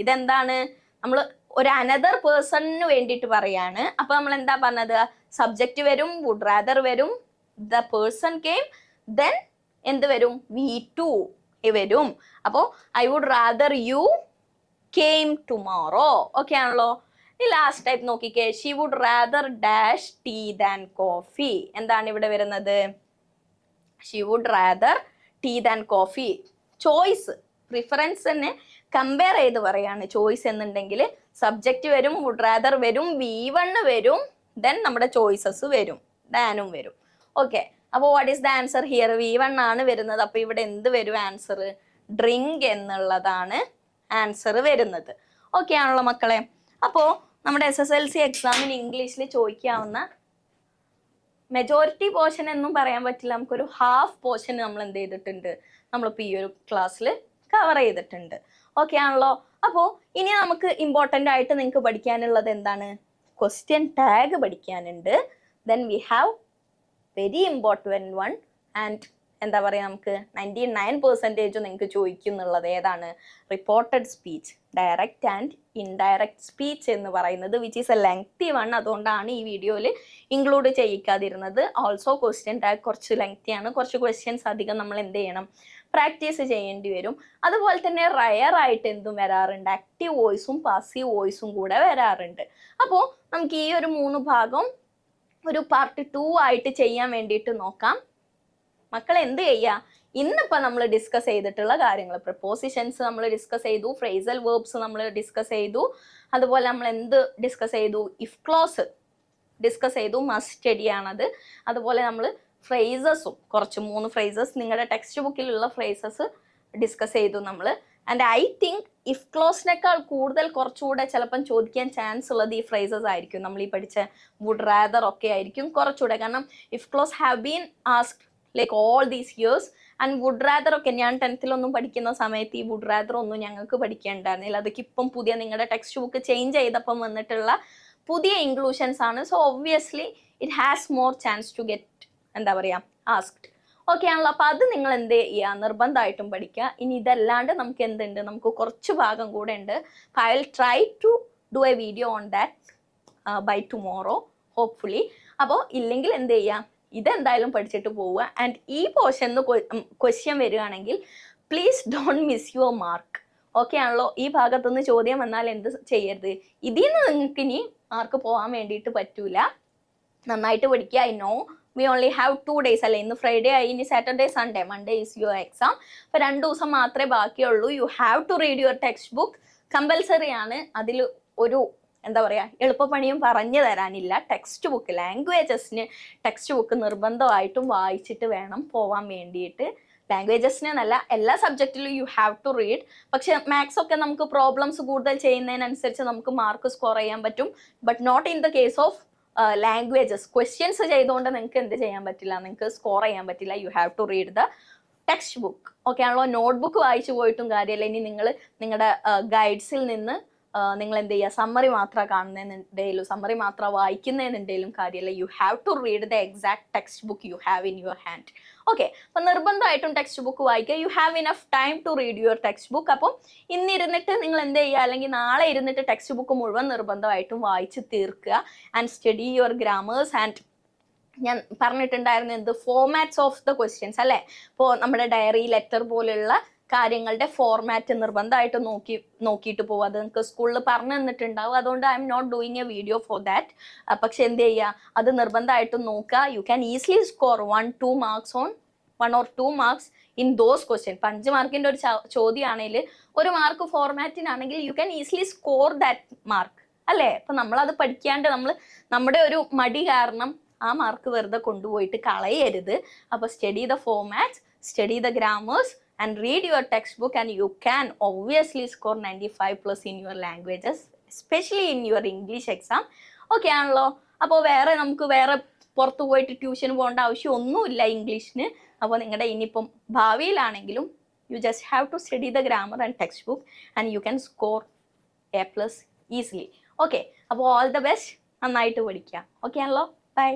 ഇതെന്താണ്? നമ്മൾ ഒരു അനദർ പേഴ്സണിന് വേണ്ടിയിട്ട് പറയാണ്. അപ്പൊ നമ്മൾ എന്താ പറഞ്ഞത്? സബ്ജക്റ്റ് വരും, വുഡ് റാദർ വരും, ദ പേഴ്സൺ കെയിം, ദെൻ എന്ത് വരും? V2 വരും. അപ്പോ I would rather you came tomorrow. Okay ആണല്ലോ. ഈ ലാസ്റ്റ് ടൈപ്പ് നോക്കിക്കേ. She would rather dash tea than coffee. എന്താണ് ഇവിടെ വരുന്നത്? She would rather tea than coffee. Choice, preference തന്നെ കമ്പയർ ചെയ്ത് പറയാണ്. ചോയ്സ് എന്നുണ്ടെങ്കിൽ സബ്ജക്റ്റ് വരും, വുഡ് റാദർ വരും, V1 വരും, ദെൻ നമ്മുടെ ചോയ്സസ് വരും, ദാനും വരും. ഓക്കെ. അപ്പോൾ what is the answer here? V1 ആണ് വരുന്നത്. അപ്പൊ ഇവിടെ എന്ത് വരും ആൻസർ? ഡ്രിങ്ക് എന്നുള്ളതാണ് ആൻസർ വരുന്നത്. ഓക്കെ ആണല്ലോ മക്കളെ? അപ്പോൾ നമ്മുടെ SSLC എക്സാമിന് ഇംഗ്ലീഷിൽ ചോദിക്കാവുന്ന മെജോറിറ്റി പോർഷൻ എന്നും പറയാൻ പറ്റില്ല, നമുക്കൊരു ഹാഫ് പോർഷൻ നമ്മൾ എന്ത് ചെയ്തിട്ടുണ്ട്, നമ്മളിപ്പോൾ ഈ ഒരു ക്ലാസ്സിൽ കവർ ചെയ്തിട്ടുണ്ട്. ഓക്കെ ആണല്ലോ? അപ്പോൾ ഇനി നമുക്ക് ഇമ്പോർട്ടൻ്റ് ആയിട്ട് നിങ്ങൾക്ക് പഠിക്കാനുള്ളത് എന്താണ്? ക്വസ്റ്റ്യൻ ടാഗ് പഠിക്കാനുണ്ട്. Then we have very important one and എന്താ പറയുക, നമുക്ക് 99% നിങ്ങൾക്ക് ചോദിക്കുന്നുള്ളത് ഏതാണ്? Reported speech, direct and indirect speech എന്ന് പറയുന്നത്, which is A lengthy one. അതുകൊണ്ടാണ് ഈ വീഡിയോയിൽ ഇൻക്ലൂഡ് ചെയ്യിക്കാതിരുന്നത്. ഓൾസോ ക്വസ്റ്റ്യൻ ടാഗ് കുറച്ച് ലെങ്തിയാണ്, കുറച്ച് ക്വസ്റ്റ്യൻസ് അധികം നമ്മൾ എന്ത് ചെയ്യണം, പ്രാക്ടീസ് ചെയ്യേണ്ടി വരും. അതുപോലെ തന്നെ റയർ ആയിട്ട് എന്തും വരാറുണ്ട്, ആക്റ്റീവ് വോയിസും പാസീവ് വോയിസും കൂടെ വരാറുണ്ട്. അപ്പോൾ നമുക്ക് ഈ ഒരു 3 ഭാഗം ഒരു പാർട്ട് 2 ആയിട്ട് ചെയ്യാൻ വേണ്ടിയിട്ട് നോക്കാം. മക്കൾ എന്ത് ചെയ്യുക, ഇന്നിപ്പോൾ നമ്മൾ ഡിസ്കസ് ചെയ്തിട്ടുള്ള കാര്യങ്ങൾ, പ്രപ്പോസിഷൻസ് നമ്മൾ ഡിസ്കസ് ചെയ്തു, ഫ്രേസൽ വേർബ്സ് നമ്മൾ ഡിസ്കസ് ചെയ്തു, അതുപോലെ നമ്മൾ എന്ത് ഡിസ്കസ് ചെയ്തു, ഇഫ് ക്ലോസ് ഡിസ്കസ് ചെയ്തു, മസ്റ്റ് സ്റ്റഡി ആണത്. അതുപോലെ നമ്മൾ ഫ്രേസസും കുറച്ച് 3 ഫ്രേസസ് നിങ്ങളുടെ ടെക്സ്റ്റ് ബുക്കിലുള്ള ഫ്രേസസ് ഡിസ്കസ് ചെയ്തു നമ്മൾ. ആൻഡ് ഐ തിങ്ക് ഇഫ് ക്ലോസിനേക്കാൾ കൂടുതൽ കുറച്ചുകൂടെ ചിലപ്പം ചോദിക്കാൻ ചാൻസ് ഉള്ളത് ഈ ഫ്രേസസ് ആയിരിക്കും. നമ്മൾ ഈ പഠിച്ച വുഡ് റാദർ ഒക്കെ ആയിരിക്കും കുറച്ചുകൂടെ. കാരണം if clause have been asked like all these years. And would rather ഒക്കെ ഞാൻ 10th പഠിക്കുന്ന സമയത്ത് ഈ വുഡ് റാദർ ഒന്നും ഞങ്ങൾക്ക് പഠിക്കേണ്ടായിരുന്നില്ല. അതൊക്കെ ഇപ്പം പുതിയ നിങ്ങളുടെ ടെക്സ്റ്റ് ബുക്ക് ചേഞ്ച് ചെയ്തപ്പം വന്നിട്ടുള്ള പുതിയ ഇൻക്ലൂഷൻസ് ആണ്. So obviously it has more chance to get എന്താ പറയുക ആസ്ക്ഡ്. ഓക്കെ ആണല്ലോ? അപ്പോൾ അത് നിങ്ങൾ എന്ത് ചെയ്യുക, നിർബന്ധമായിട്ടും പഠിക്കുക. ഇനി ഇതല്ലാണ്ട് നമുക്ക് എന്തുണ്ട്, നമുക്ക് കുറച്ച് ഭാഗം കൂടെ ഉണ്ട്. I will try to do a video on that by tomorrow hopefully. അപ്പോൾ ഇല്ലെങ്കിൽ എന്ത് ചെയ്യുക, ഇതെന്തായാലും പഠിച്ചിട്ട് പോവുക. ആൻഡ് ഈ പോർഷനിൽ ക്വസ്റ്റ്യൻ വരികയാണെങ്കിൽ please don't miss your mark. Okay ആണല്ലോ? ഈ ഭാഗത്തുനിന്ന് ചോദ്യം വന്നാൽ എന്ത് ചെയ്യരുത്, ഇതിൽ നിന്ന് നിങ്ങൾക്ക് ഇനി മാർക്ക് പോകാൻ വേണ്ടിയിട്ട് പറ്റൂല. നന്നായിട്ട് പഠിക്കുക. I know we only have 2 days അല്ലേ, ഇന്ന് ഫ്രൈഡേ ആയി, ഇനി Saturday Sunday, Monday is your exam. അപ്പോൾ 2 ദിവസം മാത്രമേ ബാക്കിയുള്ളൂ. You have to read your text book, compulsory ആണ്. അതിൽ ഒരു എന്താ പറയുക എളുപ്പപ്പണിയും പറഞ്ഞു തരാനില്ല. ടെക്സ്റ്റ് ബുക്ക് ലാംഗ്വേജസിന് ടെക്സ്റ്റ് ബുക്ക് നിർബന്ധമായിട്ടും വായിച്ചിട്ട് വേണം പോവാൻ വേണ്ടിയിട്ട്. ലാംഗ്വേജസിന് എന്നല്ല, എല്ലാ സബ്ജക്റ്റിലും യു ഹാവ് ടു റീഡ്. പക്ഷെ മാത്സ് ഒക്കെ നമുക്ക് പ്രോബ്ലംസ് കൂടുതൽ ചെയ്യുന്നതിനനുസരിച്ച് നമുക്ക് മാർക്ക് സ്കോർ ചെയ്യാൻ പറ്റും. But not in the case of languages. Questions ചെയ്തുകൊണ്ട് നിങ്ങൾക്ക് എന്ത് ചെയ്യാൻ പറ്റില്ല, നിങ്ങൾക്ക് സ്കോർ ചെയ്യാൻ പറ്റില്ല. You have to read the text book. Okay ആണല്ലോ? നോട്ട്ബുക്ക് വായിച്ചു പോയിട്ടും കാര്യമില്ല. ഇനി നിങ്ങൾ നിങ്ങളുടെ ഗൈഡ്സിൽ നിന്ന് നിങ്ങൾ എന്ത് ചെയ്യുക, സമ്മറി മാത്രം കാണുന്നതിനുണ്ടെങ്കിലും സമ്മറി മാത്രം വായിക്കുന്നതിനുണ്ടെങ്കിലും കാര്യമില്ല. You have to read the exact text book you have in your hand. Okay, അപ്പം നിർബന്ധമായിട്ടും ടെക്സ്റ്റ് ബുക്ക് വായിക്കുക. You have enough time to read your text book. അപ്പം ഇന്നിരുന്നിട്ട് നിങ്ങൾ എന്ത് ചെയ്യുക, അല്ലെങ്കിൽ നാളെ ഇരുന്നിട്ട് ടെക്സ്റ്റ് ബുക്ക് മുഴുവൻ നിർബന്ധമായിട്ടും വായിച്ച് തീർക്കുക. And study your grammars and ഞാൻ പറഞ്ഞിട്ടുണ്ടായിരുന്നു എന്ത് ഫോർമാറ്റ്സ് ഓഫ് ദ ക്വസ്റ്റ്യൻസ് അല്ലേ. ഇപ്പോൾ നമ്മുടെ ഡയറി, ലെറ്റർ പോലുള്ള കാര്യങ്ങളുടെ ഫോർമാറ്റ് നിർബന്ധമായിട്ട് നോക്കിയിട്ട് പോകും. അത് നിങ്ങൾക്ക് സ്കൂളിൽ പറഞ്ഞു തന്നിട്ടുണ്ടാവും. അതുകൊണ്ട് I am not doing a video for that. പക്ഷെ എന്ത് ചെയ്യുക, അത് നിർബന്ധമായിട്ടും നോക്കുക. You can easily score 1 or 2 marks in those question. 5 മാർക്കിൻ്റെ ഒരു ചോദ്യമാണെങ്കിൽ 1 മാർക്ക് ഫോർമാറ്റിനാണെങ്കിൽ you can easily score that mark അല്ലേ. അപ്പം നമ്മളത് പഠിക്കാണ്ട് നമ്മുടെ ഒരു മടി കാരണം ആ മാർക്ക് വെറുതെ കൊണ്ടുപോയിട്ട് കളയരുത്. അപ്പോൾ study the formats, study the grammars and read your textbook and you can obviously score 95+ in your languages, especially in your English exam. Okay ആണല്ലോ? അപ്പോൾ നമുക്ക് വേറെ പുറത്ത് പോയിട്ട് ട്യൂഷൻ പോകേണ്ട ആവശ്യം ഒന്നുമില്ല ഇംഗ്ലീഷിന്. അപ്പോൾ നിങ്ങളുടെ ഇനിയിപ്പം ഭാവിയിലാണെങ്കിലും you just have to study the grammar and textbook and you can score A+ easily. Okay, അപ്പോൾ all the best. നന്നായിട്ട് പഠിക്കുക. ഓക്കെ ആണല്ലോ? ബൈ.